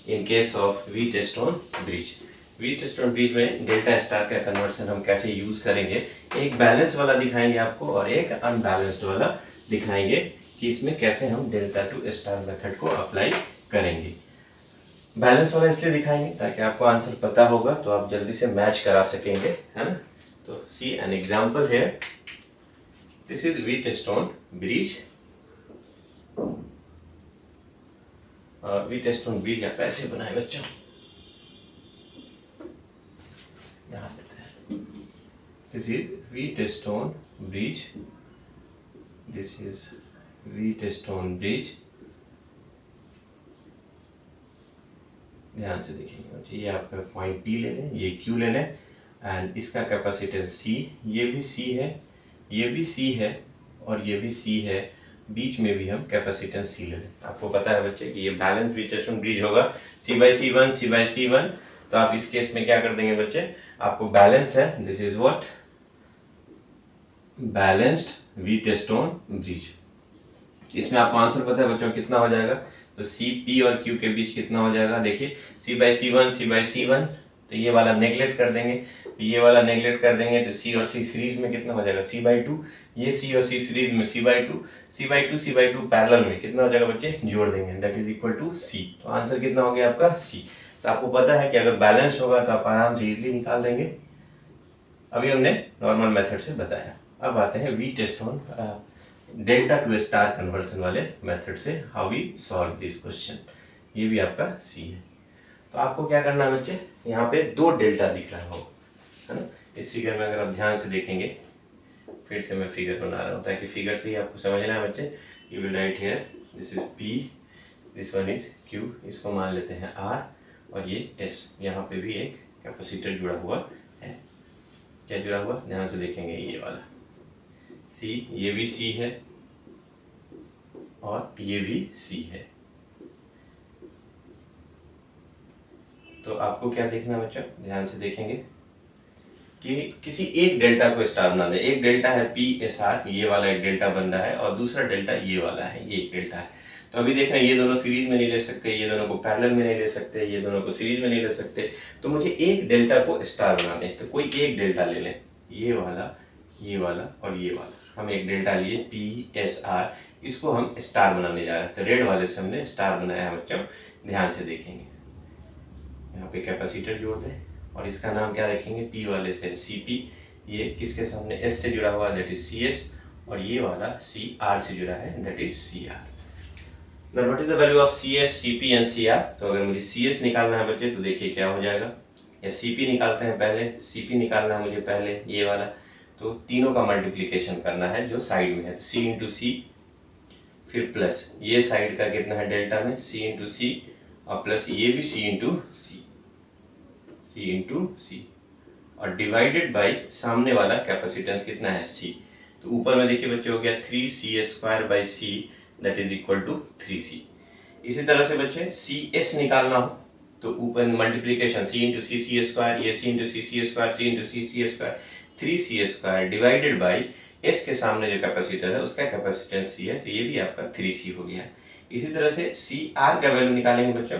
in case of Wheatstone bridge. Wheatstone bridge में डेल्टा स्टार का कन्वर्सन हम कैसे यूज करेंगे, एक बैलेंस वाला दिखाएंगे आपको और एक अनबैलेंस्ड वाला दिखाएंगे कि इसमें कैसे हम डेल्टा टू स्टार मेथड को अप्लाई करेंगे। बैलेंस वाला इसलिए दिखाएंगे ताकि आपको आंसर पता होगा तो आप जल्दी से मैच करा सकेंगे, है ना। तो सी एन एग्जाम्पल है, this is Wheatstone bridge Wheatstone bridge आप ऐसे बनाए बच्चों, यहाँ लेते हैं, this is Wheatstone bridge, this is Wheatstone bridge. ध्यान से देखेंगे, ये आपका पॉइंट P ले लें, ये Q ले लें, एंड इसका कैपेसिटेंस C, ये भी C है, ये भी C है और ये भी C है, बीच में भी हम कैपेसिटेंस C ले लें। आपको पता है बच्चे कि ये बैलेंस व्हीटस्टोन ब्रिज होगा, C/C1 C/C1। तो आप इस केस में क्या कर देंगे बच्चे, आपको बैलेंस्ड है, this is what balanced Wheatstone bridge. इसमें आपको आंसर पता है बच्चों कितना हो जाएगा, तो CP और Q के बीच कितना हो जाएगा, देखिए C/C1 C/C1, तो ये वाला नेगलेक्ट कर देंगे, तो ये वाला नेगलेक्ट कर देंगे, तो C और C सीरीज में कितना हो जाएगा C/2, ये C और C सीरीज में C/2, C/2 पैरेलल में कितना हो जाएगा बच्चे, जोड़ देंगे, that is equal to C। तो आंसर कितना हो गया आपका C। तो आपको पता है कि अगर बैलेंस होगा तो आप आराम से इजिली निकाल देंगे। अभी हमने नॉर्मल मेथड से बताया, अब आते हैं Wheatstone delta to star conversion वाले मेथड से, how we solve this question. ये भी आपका C है। तो आपको क्या करना है बच्चे, यहाँ पे 2 डेल्टा दिख रहा हो, है ना। इस फिगर में अगर आप ध्यान से देखेंगे, फिर से मैं फिगर बना रहा हूँ ताकि फिगर से ही आपको समझना है बच्चे। You will write here, this is P, this one is Q, इसको मान लेते हैं R, और ये S। यहाँ पे भी एक कैपेसिटर जुड़ा हुआ है, क्या जुड़ा हुआ, ध्यान से देखेंगे, ये वाला C, ये भी C है और ये भी C है। तो आपको क्या देखना है बच्चों, ध्यान से देखेंगे कि किसी एक डेल्टा को स्टार बना दे। एक डेल्टा है PSR, ये वाला एक डेल्टा बन रहा है, और दूसरा डेल्टा ये वाला है, ये एक डेल्टा है। तो अभी देख रहे हैं, ये दोनों सीरीज में नहीं ले सकते, ये दोनों को पैरेलल में नहीं ले सकते, ये दोनों को सीरीज में नहीं ले सकते। तो मुझे एक डेल्टा को स्टार बना दें, तो कोई एक डेल्टा ले लें, ये वाला, ये वाला और ये वाला। हम एक डेल्टा लिए PSR, इसको हम स्टार बनाने जा रहे हैं, तो रेड वाले से हमने स्टार बनाया है बच्चों। ध्यान से देखेंगे, यहाँ पे कैपेसिटर जोड़ दें और इसका नाम क्या रखेंगे, P वाले से CP, ये किसके सामने S से जुड़ा हुआ है, दैट इज CS, और ये वाला CR से जुड़ा है, that is CR। Now what is the value of CS, CP and CR? तो अगर मुझे CS निकालना है बच्चे, तो देखिए क्या हो जाएगा, या CP निकालते हैं पहले, CP निकालना है मुझे पहले, ये वाला, तो तीनों का मल्टीप्लिकेशन करना है जो साइड में है, तो C इंटू C, फिर प्लस ये साइड का कितना है डेल्टा में, C इंटू C, और प्लस ये भी C into C, C into C, और डिवाइडेड बाई सामने वाला कैपेसिटेंस कितना है C। तो ऊपर में देखिए बच्चे हो गया 3CS² C, that is equal to 3C। इसी तरह से बच्चे CS निकालना हो तो ऊपर multiplication C into C C², ये C into C C², C into C C², 3C² divided by S के सामने जो कैपेसिटर है उसका कैपेसिटेंस C है, तो ये भी आपका 3C हो गया। इसी तरह से CR का वैल्यू निकालेंगे बच्चों,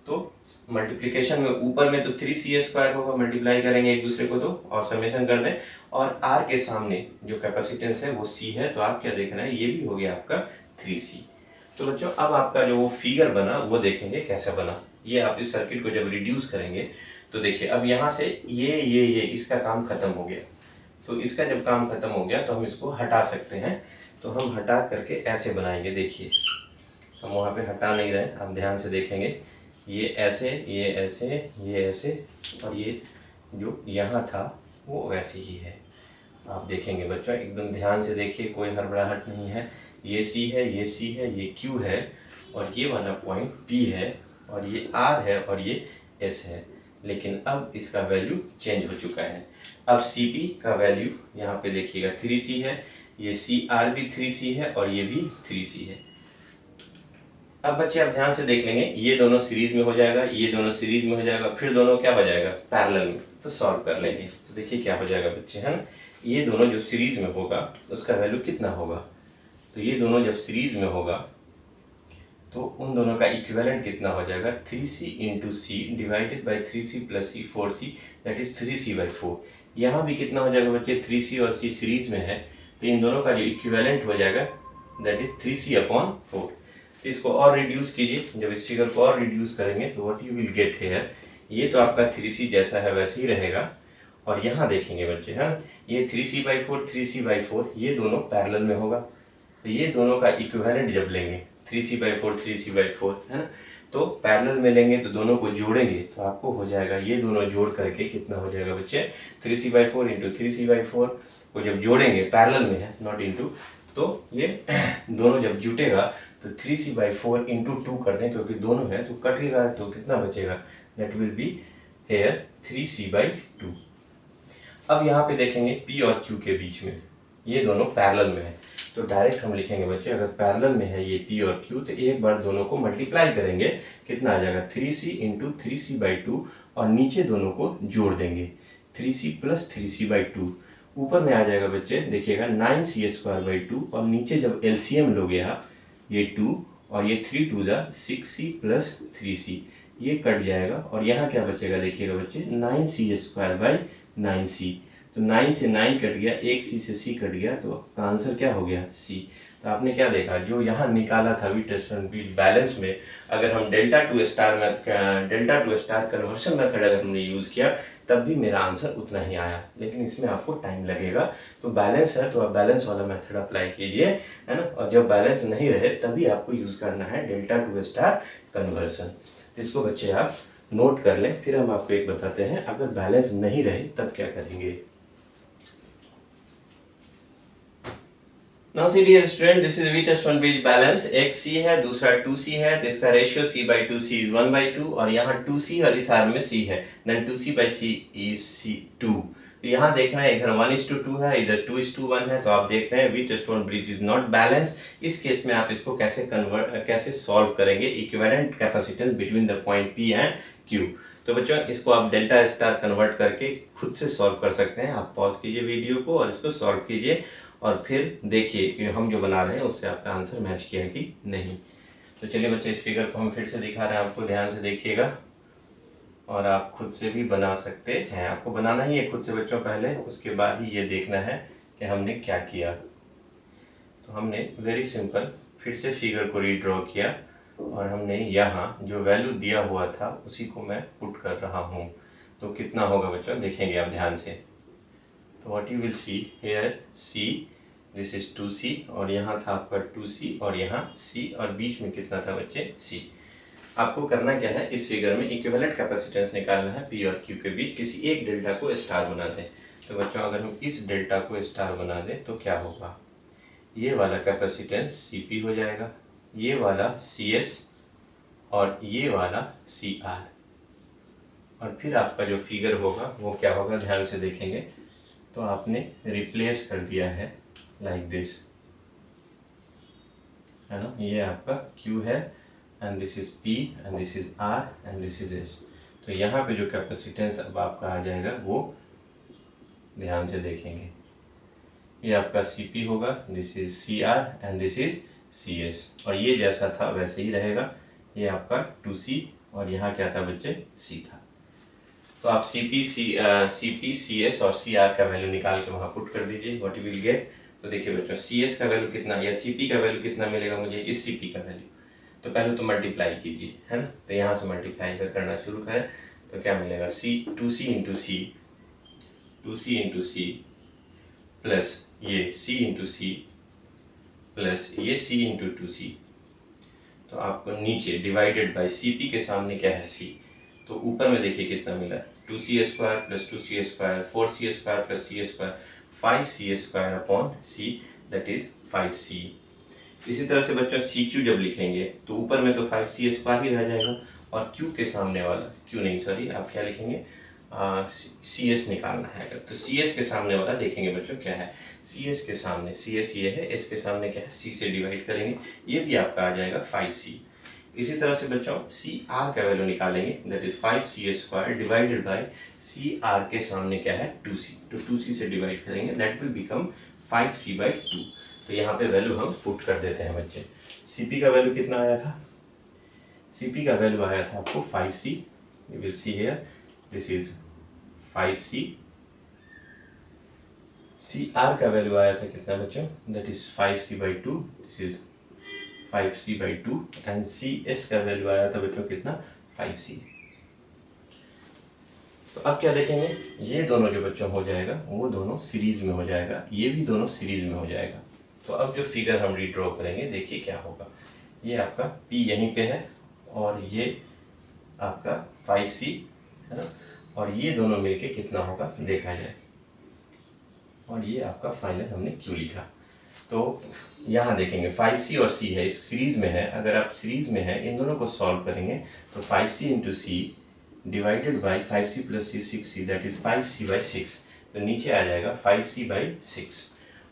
तो मल्टीप्लिकेशन में ऊपर में तो 3C² होगा, मल्टीप्लाई करेंगे एक दूसरे को तो, और समेशन कर दें, और R के सामने जो कैपेसिटेंस है वो C है, तो आप क्या देखना है, ये भी हो गया आपका 3C। तो बच्चों अब आपका जो वो फिगर बना वो देखेंगे कैसे बना। ये आप इस सर्किट को जब रिड्यूस करेंगे तो देखिए अब यहाँ से ये इसका काम खत्म हो गया, तो इसका जब काम खत्म हो गया तो हम इसको हटा सकते हैं। तो हम हटा करके ऐसे बनाएंगे, देखिए हम वहाँ पे हटा नहीं रहे, आप ध्यान से देखेंगे, ये ऐसे, ये ऐसे, ये ऐसे, और ये जो यहाँ था वो वैसे ही है। आप देखेंगे बच्चों, एकदम ध्यान से देखिए, कोई हड़बड़ाहट नहीं है। ये C है, ये C है, ये Q है, और ये वाला पॉइंट P है, और ये R है, और ये S है। लेकिन अब इसका वैल्यू चेंज हो चुका है। अब CP का वैल्यू यहाँ पे देखिएगा 3C है, ये CR भी 3C है, और ये भी 3C है। अब बच्चे आप ध्यान से देख लेंगे, ये दोनों सीरीज में हो जाएगा, ये दोनों सीरीज में हो जाएगा, फिर दोनों क्या हो जाएगा, पैरेलल में। तो सॉल्व कर लेंगे, तो देखिए क्या हो जाएगा बच्चे, है ना। ये दोनों जो सीरीज में होगा तो उसका वैल्यू कितना होगा, तो ये दोनों जब सीरीज में होगा तो उन दोनों का इक्विवेलेंट कितना हो जाएगा, 3C into C divided by 3C plus C 4C, that is 3C/4। यहाँ भी कितना हो जाएगा बच्चे, 3C और C सीरीज में है, तो इन दोनों का जो इक्विवेलेंट हो जाएगा दैट इज 3C/4। तो इसको और रिड्यूस कीजिए, जब इस फिगर को और रिड्यूस करेंगे तो what you will get here, ये तो आपका 3C जैसा है वैसे ही रहेगा। और यहाँ देखेंगे बच्चे, हाँ ये 3C/4 3C/4 ये दोनों पैरेलल में होगा, तो ये दोनों का इक्विवेलेंट जब लेंगे 3C/4 3C/4, है ना, तो तो पैरेलल में लेंगे तो दोनों को जोड़ेंगे तो आपको हो जाएगा, ये दोनों जोड़ करके कितना हो जाएगा बच्चे, 3c/4 इंटू 3c/4 को जब जोड़ेंगे, पैरेलल में है नॉट इंटू, तो ये दोनों जब जुटेगा तो 3c/4 इंटू 2 कर दें, क्योंकि दोनों है तो कटेगा, तो कितना बचेगा, that will be here 3c/2। अब यहाँ पे देखेंगे p और q के बीच में ये दोनों पैरेलल में है, तो डायरेक्ट हम लिखेंगे बच्चे, अगर पैरेलल में है ये p और q तो एक बार दोनों को मल्टीप्लाई करेंगे, कितना आ जाएगा 3c इंटू 3c/2 और नीचे दोनों को जोड़ देंगे 3c प्लस 3c/2, ऊपर में आ जाएगा बच्चे देखिएगा 9c² 2 और नीचे जब एलसीएम लोगे आप ये 2 और ये 3 2 जा 6c प्लस 3c, ये कट जाएगा और यहाँ क्या बचेगा देखिएगा बच्चे 9c² 9c, तो 9 से 9 कट गया, एक c से c कट गया, तो आंसर क्या हो गया c। तो आपने क्या देखा, जो यहाँ निकाला था वीट बैलेंस में, अगर हम delta to star conversion method अगर हमने यूज किया तब भी मेरा आंसर उतना ही आया, लेकिन इसमें आपको टाइम लगेगा। तो बैलेंस है तो आप बैलेंस वाला मेथड अप्लाई कीजिए, है ना, और जब बैलेंस नहीं रहे तभी आपको यूज करना है डेल्टा टू स्टार कन्वर्सन। तो इसको बच्चे आप नोट कर लें, फिर हम आपको एक बताते हैं अगर बैलेंस नहीं रहे तब क्या करेंगे। Now see dear student, this is V-test 1 bridge balance, एक C है दूसरा 2C है, तो इसका रेशियो C/2C is 1/2 और यहाँ 2C और इस आर्म में C है, then 2C/C is 2। तो यहाँ देख रहे हैं इधर 1:2 है, इधर 2:1 है, तो आप देख रहे हैं V-test 1 bridge is not balanced। इस केस में आप इसको कैसे सॉल्व करेंगे, equivalent capacitance between the point P and Q। तो बच्चों इसको आप डेल्टा स्टार कन्वर्ट करके खुद से सॉल्व कर सकते हैं। आप पॉज कीजिए वीडियो को और इसको सॉल्व कीजिए और फिर देखिए कि हम जो बना रहे हैं उससे आपका आंसर मैच किया है कि नहीं। तो चलिए बच्चे इस फिगर को हम फिर से दिखा रहे हैं, आपको ध्यान से देखिएगा और आप खुद से भी बना सकते हैं। आपको बनाना ही है खुद से बच्चों पहले, उसके बाद ही ये देखना है कि हमने क्या किया। तो हमने वेरी सिंपल फिर से फिगर को रीड्रॉ किया और हमने यहाँ जो वैल्यू दिया हुआ था उसी को मैं पुट कर रहा हूँ। तो कितना होगा बच्चों देखेंगे आप ध्यान से। तो what you will see here C, this is 2C और यहाँ था आपका 2C और यहाँ C और बीच में कितना था बच्चे C। आपको करना क्या है, इस फिगर में इक्विवेलेंट कैपेसिटेंस निकालना है P और Q के बीच, किसी एक डेल्टा को स्टार बना दें। तो बच्चों अगर हम इस डेल्टा को स्टार बना दें तो क्या होगा, ये वाला कैपेसिटेंस CP हो जाएगा, ये वाला CS और ये वाला CR, और फिर आपका जो फिगर होगा वो क्या होगा ध्यान से देखेंगे। तो आपने रिप्लेस कर दिया है लाइक दिस, है ना, ये आपका Q है and this is P and this is R and this is S। तो यहाँ पे जो कैपेसिटेंस अब आपका आ जाएगा वो ध्यान से देखेंगे, ये आपका CP होगा, this is CR and this is CS, और ये जैसा था वैसे ही रहेगा। ये आपका 2C और यहाँ क्या था बच्चे C था। तो आप CP, CS और CR का वैल्यू निकाल के वहाँ पुट कर दीजिए, व्हाट यू विल गेट। तो देखिए बच्चों CS का वैल्यू कितना या CP का वैल्यू कितना मिलेगा मुझे, इस CP का वैल्यू। तो पहले तो मल्टीप्लाई कीजिए, है ना, तो यहाँ से मल्टीप्लाई करना शुरू करें तो क्या मिलेगा 2C into C, 2C into C plus ये C इंटू C प्लस ये C इंटू 2C। तो आपको नीचे डिवाइडेड बाई CP के सामने क्या है C, तो ऊपर में देखिए कितना मिला 2C² plus 2C² 4C² plus C², 5C² upon C, that is 5C। इसी तरह से बच्चों CQ जब लिखेंगे तो ऊपर में तो 5C² ही रह जाएगा और Q के सामने वाला Q नहीं सॉरी आप क्या लिखेंगे CS निकालना है। तो CS के सामने वाला देखेंगे बच्चों क्या है, CS के सामने CS ये है, S के सामने क्या है C से डिवाइड करेंगे, ये भी आपका आ जाएगा 5C। इसी तरह से बच्चों CR का वैल्यू निकालेंगे, that is 5C² divided by CR के सामने क्या है 2C, तो 2C से डिवाइड करेंगे, दैट विल बिकम 5C/2। तो यहाँ पे वैल्यू हम पुट कर देते हैं बच्चे। CP का वैल्यू कितना आया था, CP का वैल्यू आया था आपको 5C, you will see here this is 5C। CR का वैल्यू आया था कितना बच्चों, that is 5C/2, this is 5C/2 and CS का वैल्यू आया था बच्चों कितना 5C। तो अब क्या देखेंगे, ये दोनों जो बच्चों हो जाएगा वो दोनों सीरीज में हो जाएगा, ये भी दोनों सीरीज में हो जाएगा। तो अब जो फिगर हम रीड्रॉ करेंगे देखिए क्या होगा, ये आपका P यहीं पे है और ये आपका 5C है ना, और ये दोनों मिलके कितना होगा देखा जाए, और ये आपका फाइनल हमने क्यों लिखा। तो यहाँ देखेंगे 5C और C है, इस सीरीज में है, अगर आप सीरीज में है इन दोनों को सॉल्व करेंगे तो 5C into C divided by 5C plus C 6C that is 5C by 6, तो नीचे आ जाएगा 5C बाई 6,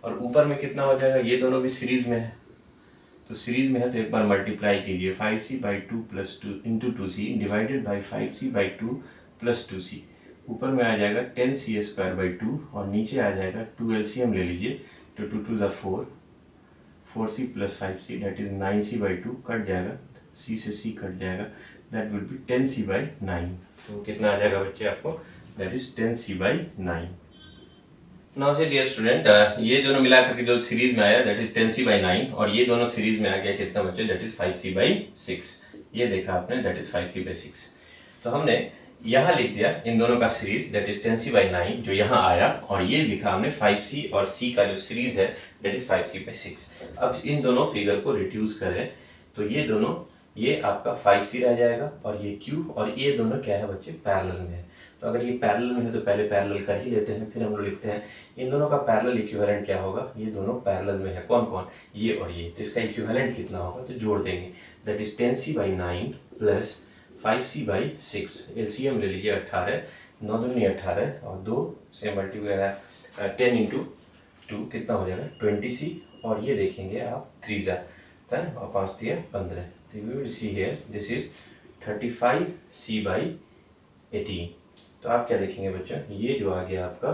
और ऊपर में कितना हो जाएगा, ये दोनों भी सीरीज में है, तो सीरीज में है तो एक बार मल्टीप्लाई कीजिए 5C by 2 plus 2 into 2C divided by 5C by 2 plus 2C, ऊपर में आ जाएगा 10C स्क्वायर बाई 2 और नीचे आ जाएगा 2 LCM ले लीजिए तो 2 2 4, 4C plus 5C that is 9C by 2, cut जाएगा C से C कट जाएगा, that will be 10C by 9, तो कितना आ जाएगा बच्चे आपको, that is 10C by 9। Now से डियर स्टूडेंट, ये दोनों मिलाकर के जो सीरीज में आया दैट इज 10C बाई 9 और ये दोनों सीरीज में आ गया कितना बच्चे, दैट इज 5C बाई 6, ये देखा आपने दैट इज 5C बाई 6। तो हमने यहाँ लिख दिया इन दोनों का series that is 10C by 9 जो यहाँ आया, और ये लिखा हमने 5C और C का जो सीरीज है दैट इज 5C बाई 6। अब इन दोनों फिगर को रिड्यूस करें तो ये दोनों, ये आपका 5C रह जाएगा और ये Q, और ये दोनों क्या है बच्चे पैरेलल में है, तो अगर ये पैरेलल में है तो पहले पैरेलल कर ही लेते हैं, फिर हम लोग लिखते हैं इन दोनों का पैरेलल इक्विवेलेंट क्या होगा, ये दोनों पैरेलल में है कौन कौन, ये और ये, तो इसका इक्विवेलेंट कितना होगा तो जोड़ देंगे that is 10C by 9 plus 5C by 6, LCM ले लीजिए 18, 9 दूनी 18 और 2 से मल्टीप्लाई 10 इंटू 2 कितना हो जाएगा 20C, और ये देखेंगे आप 3 और 5 दिए 15, तो we will see here this is 35C by 18। तो आप क्या देखेंगे बच्चों, ये जो आ गया आपका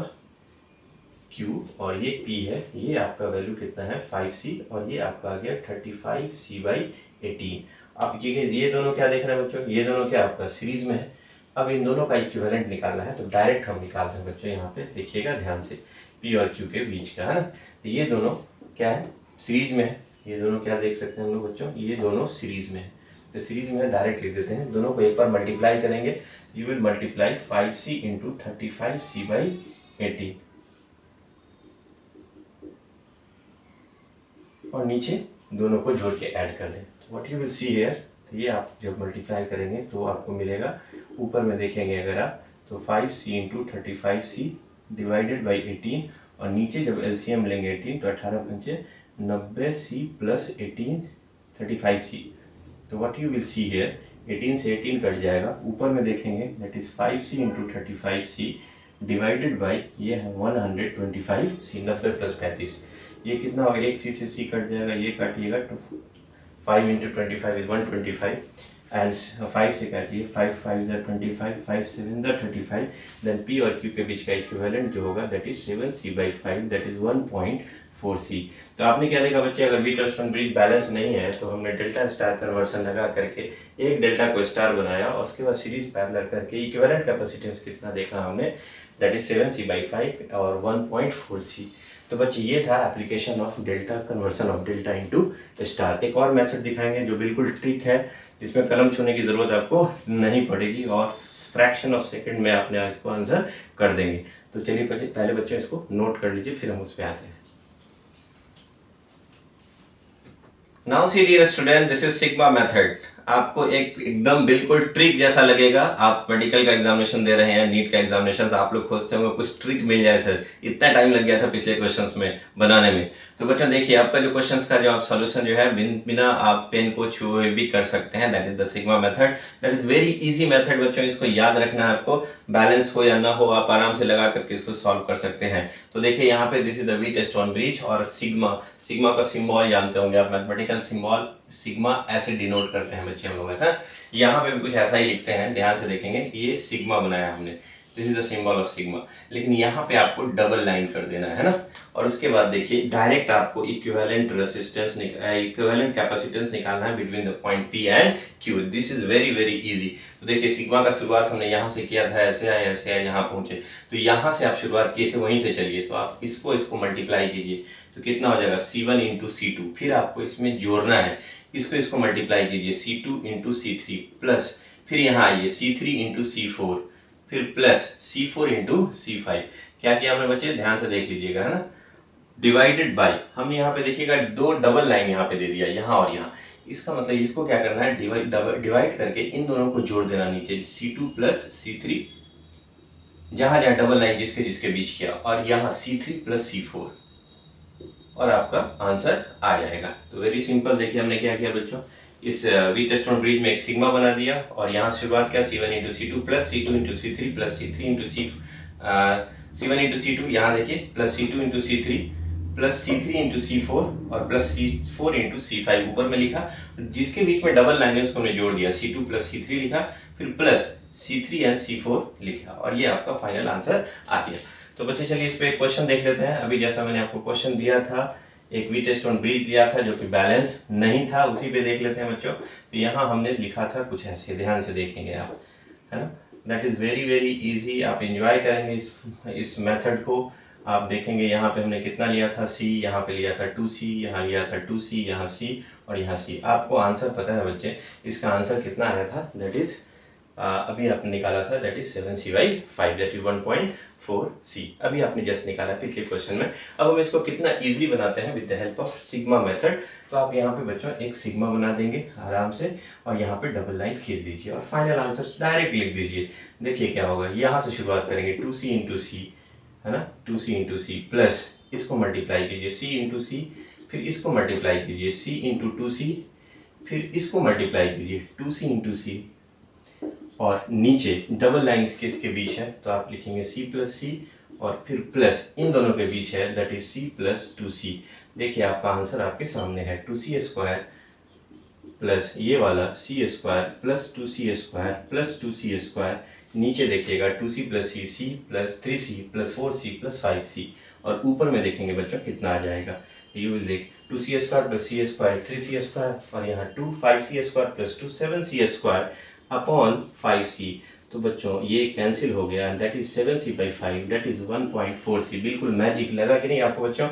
Q और ये P है, ये आपका वैल्यू कितना है 5C और ये आपका आ गया 35C बाई 18। अब ये दोनों क्या देख रहे हैं बच्चों, ये दोनों क्या आपका सीरीज में है, अब इन दोनों का इक्विवेलेंट निकालना है तो डायरेक्ट हम निकाल रहे हैं बच्चों, यहाँ पे देखिएगा ध्यान से P और Q के बीच का है ना, तो ये दोनों क्या है सीरीज में है, ये दोनों क्या देख सकते हैं हम लोग बच्चों, ये दोनों सीरीज में है, तो सीरीज में डायरेक्ट लिख देते हैं, दोनों को एक बार मल्टीप्लाई करेंगे, you will multiply 5C into 35C by 18 और नीचे दोनों को जोड़ के ऐड कर दें, what you will see here, तो ये आप जब मल्टीप्लाई करेंगे तो आपको मिलेगा, ऊपर में देखेंगे अगर आप तो 5C into 35C divided by 18 और नीचे जब LCM लेंगे 18 तो 18 पंचे 90C प्लस 18 35C, तो what you will see here 18 से 18 कट जाएगा, ऊपर में देखेंगे that is 5C into 35C divided by ये है 125C, 90 प्लस 35, ये कितना होगा, एक C से C कट जाएगा, ये काटिएगा तो 5 इंटू 25 इज 125 एंड 5 से काटिए 5 5 ज़ा 25, 5 7 ज़ा 35, देन P और Q के बीच का इक्विवेलेंट जो होगा that is 7C by 5 that is 1.4C। तो आपने क्या देखा बच्चे, अगर वीटलस्टोन ब्रिज बैलेंस नहीं है तो हमने डेल्टा स्टार कन्वर्सन लगा करके एक डेल्टा को स्टार बनाया और उसके बाद सीरीज पैरेलल करके इक्विवेलेंट कैपेसिटेंस कितना देखा हमने दैट इज 7C बाई 5 और 1.4C। तो बच्चे ये था application of delta conversion of delta into star. एक और मेथड दिखाएंगे जो बिल्कुल ट्रिक है, जिसमें कलम छूने की जरूरत आपको नहीं पड़ेगी और फ्रैक्शन ऑफ सेकंड में आपने इसको आंसर कर देंगे। तो चलिए पहले बच्चों इसको नोट कर लीजिए, फिर हम उस पर आते हैं। Now see dear student, this is sigma method. आपको एकदम बिल्कुल ट्रिक जैसा लगेगा, आप मेडिकल का एग्जामिनेशन दे रहे हैं, नीट का एग्जामिनेशन, तो आप लोग खोजते होंगे कुछ ट्रिक मिल जाए सर, इतना टाइम लग गया था पिछले क्वेश्चंस में बनाने में। तो बच्चों देखिए आपका जो क्वेश्चंस का जो आप सॉल्यूशन जो है बिना आप पेन को छुए भी कर सकते हैं, that is the sigma method. That is very easy method बच्चों, इसको याद रखना है आपको, बैलेंस हो या ना हो आप आराम से लगा करके इसको सॉल्व कर सकते हैं। तो देखिए यहाँ पे this is the Wheatstone bridge और सिग्मा का सिंबल जानते होंगे आप, मैथमेटिकल सिंबल सिग्मा ऐसे डिनोट करते हैं बच्चे हम लोग ऐसा। यहाँ पे भी कुछ ऐसा ही लिखते हैं, ध्यान से देखेंगे, ये सिग्मा बनाया हमने, this is the symbol of sigma, लेकिन यहाँ पे आपको डबल लाइन कर देना है ना। और उसके बाद देखिए डायरेक्ट आपको इक्विवेलेंट रेजिस्टेंस इक्विवेलेंट कैपेसिटेंस निकालना है between the point P and Q। This is very very easy. तो देखिए सिग्मा का शुरुआत हमने यहाँ से किया था, ऐसे आए यहाँ पहुंचे, तो यहाँ से आप शुरुआत किए थे वहीं से चलिए, तो आप इसको मल्टीप्लाई कीजिए तो कितना हो जाएगा C1 इंटू C2, फिर आपको इसमें जोड़ना है, इसको मल्टीप्लाई कीजिए C2 इंटू C3 प्लस, फिर यहाँ आइए C3 इंटू C4 फिर प्लस C4 इंटू C5। क्या किया हमने बच्चे, ध्यान से देख लीजिएगा है ना, डिवाइडेड बाय, हमने यहाँ पे देखिएगा दो डबल लाइन यहाँ पे दे दिया, यहाँ और यहाँ। इसका मतलब इसको क्या करना है, डिवाइड करके इन दोनों को जोड़ देना नीचे, C2 प्लस C3, जहां जहां डबल लाइन जिसके जिसके बीच किया, और यहाँ C3 प्लस C4, और आपका आंसर आ जाएगा। तो वेरी सिंपल, देखिए हमने क्या किया बच्चों, इस व्हीटस्टोन ब्रिज में एक सिग्मा बना दिया, और यहाँ शुरुआत क्या, C1 into C2 plus C2 into C3 plus C3 into C1 into C2, यहाँ देखिए plus C2 into C3 plus C3 into C4 और प्लस C4 इंटू C5 ऊपर में लिखा, जिसके बीच में डबल लाइन है उसको हमने जोड़ दिया, C2 प्लस C3 लिखा, फिर प्लस C3 एंड C4 लिखा, और ये आपका फाइनल आंसर आ गया। तो बच्चे चलिए इस पे एक क्वेश्चन देख लेते हैं। अभी जैसा मैंने आपको क्वेश्चन दिया था, एक व्हीटस्टोन ब्रिज दिया था जो कि बैलेंस नहीं था, उसी पे देख लेते हैं बच्चों। तो यहाँ हमने लिखा था कुछ ऐसे, ध्यान से देखेंगे आप, है ना। That is very very easy, आप इंजॉय करेंगे इस मेथड को। आप देखेंगे यहाँ पे हमने कितना लिया था, C, यहाँ पे लिया था 2C, यहाँ लिया था 2C, यहाँ C और यहाँ C। आपको आंसर पता है बच्चे, इसका आंसर कितना आया था, दैट इज अभी आपने निकाला था, that is 7C/5, that is 1.4C। अभी आपने जस्ट निकाला पिछले क्वेश्चन में। अब हम इसको कितना इजीली बनाते हैं with the help of sigma method. तो आप यहाँ पे बच्चों एक सिग्मा बना देंगे आराम से, और यहाँ पे डबल लाइन खींच दीजिए और फाइनल आंसर डायरेक्ट लिख दीजिए। देखिए क्या होगा, यहाँ से शुरुआत करेंगे 2C इंटू C, है ना, 2C इंटू C प्लस इसको मल्टीप्लाई कीजिए C इंटू C, फिर इसको मल्टीप्लाई कीजिए C इंटू 2C, फिर इसको मल्टीप्लाई कीजिए 2C इंटू C, और नीचे डबल लाइन इसके बीच है तो आप लिखेंगे C प्लस C, और फिर प्लस इन दोनों के बीच है, that is C plus 2C। देखिए आपका आंसर आपके सामने है, 2C स्क्वायर प्लस ये वाला C square plus 2C square plus 2C square, नीचे देखिएगा 2C plus C plus 3C plus 4C plus 5C, और ऊपर में देखेंगे बच्चों कितना आ जाएगा। यू विल देख 2C square plus C square 3C square, और यहाँ 5C square plus 7C square upon 5C। तो बच्चों ये कैंसिल हो गया, that is 7C/5, that is 1.4C। बिल्कुल मैजिक लगा कि नहीं आपको बच्चों?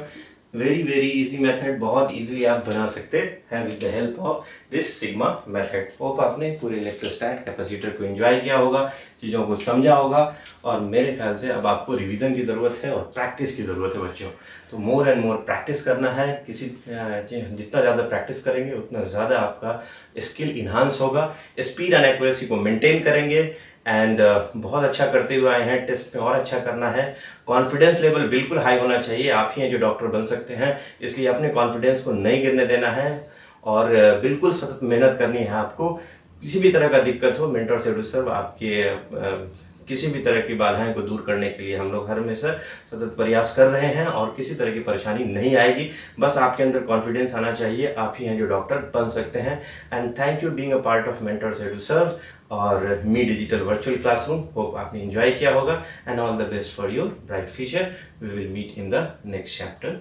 वेरी वेरी इजी मेथड, बहुत इजीली आप बना सकते हैं with the help of this sigma method. Hope आपने पूरे इलेक्ट्रोस्टैट कैपेसिटर को एंजॉय किया होगा, चीज़ों को समझा होगा, और मेरे ख्याल से अब आपको रिवीजन की ज़रूरत है और प्रैक्टिस की ज़रूरत है बच्चों। तो मोर एंड मोर प्रैक्टिस करना है, जितना ज़्यादा प्रैक्टिस करेंगे उतना ज़्यादा आपका स्किल इन्हांस होगा। स्पीड एंड एक्यूरेसी को मेंटेन करेंगे, एंड बहुत अच्छा करते हुए आए हैं, टेस्ट में और अच्छा करना है। कॉन्फिडेंस लेवल बिल्कुल हाई होना चाहिए, आप ही हैं जो डॉक्टर बन सकते हैं, इसलिए अपने कॉन्फिडेंस को नहीं गिरने देना है, और बिल्कुल सतत मेहनत करनी है आपको। किसी भी तरह का दिक्कत हो, मेंटर से सर्व आपके किसी भी तरह की बाधाएं को दूर करने के लिए हम लोग हर हमेशा सतत प्रयास कर रहे हैं, और किसी तरह की परेशानी नहीं आएगी। बस आपके अंदर कॉन्फिडेंस आना चाहिए, आप ही हैं जो डॉक्टर बन सकते हैं। And thank you being a part of mentors to serve और me digital virtual classroom. Hope आपने एंजॉय किया होगा, and all the best for your bright future. We will meet in the next chapter.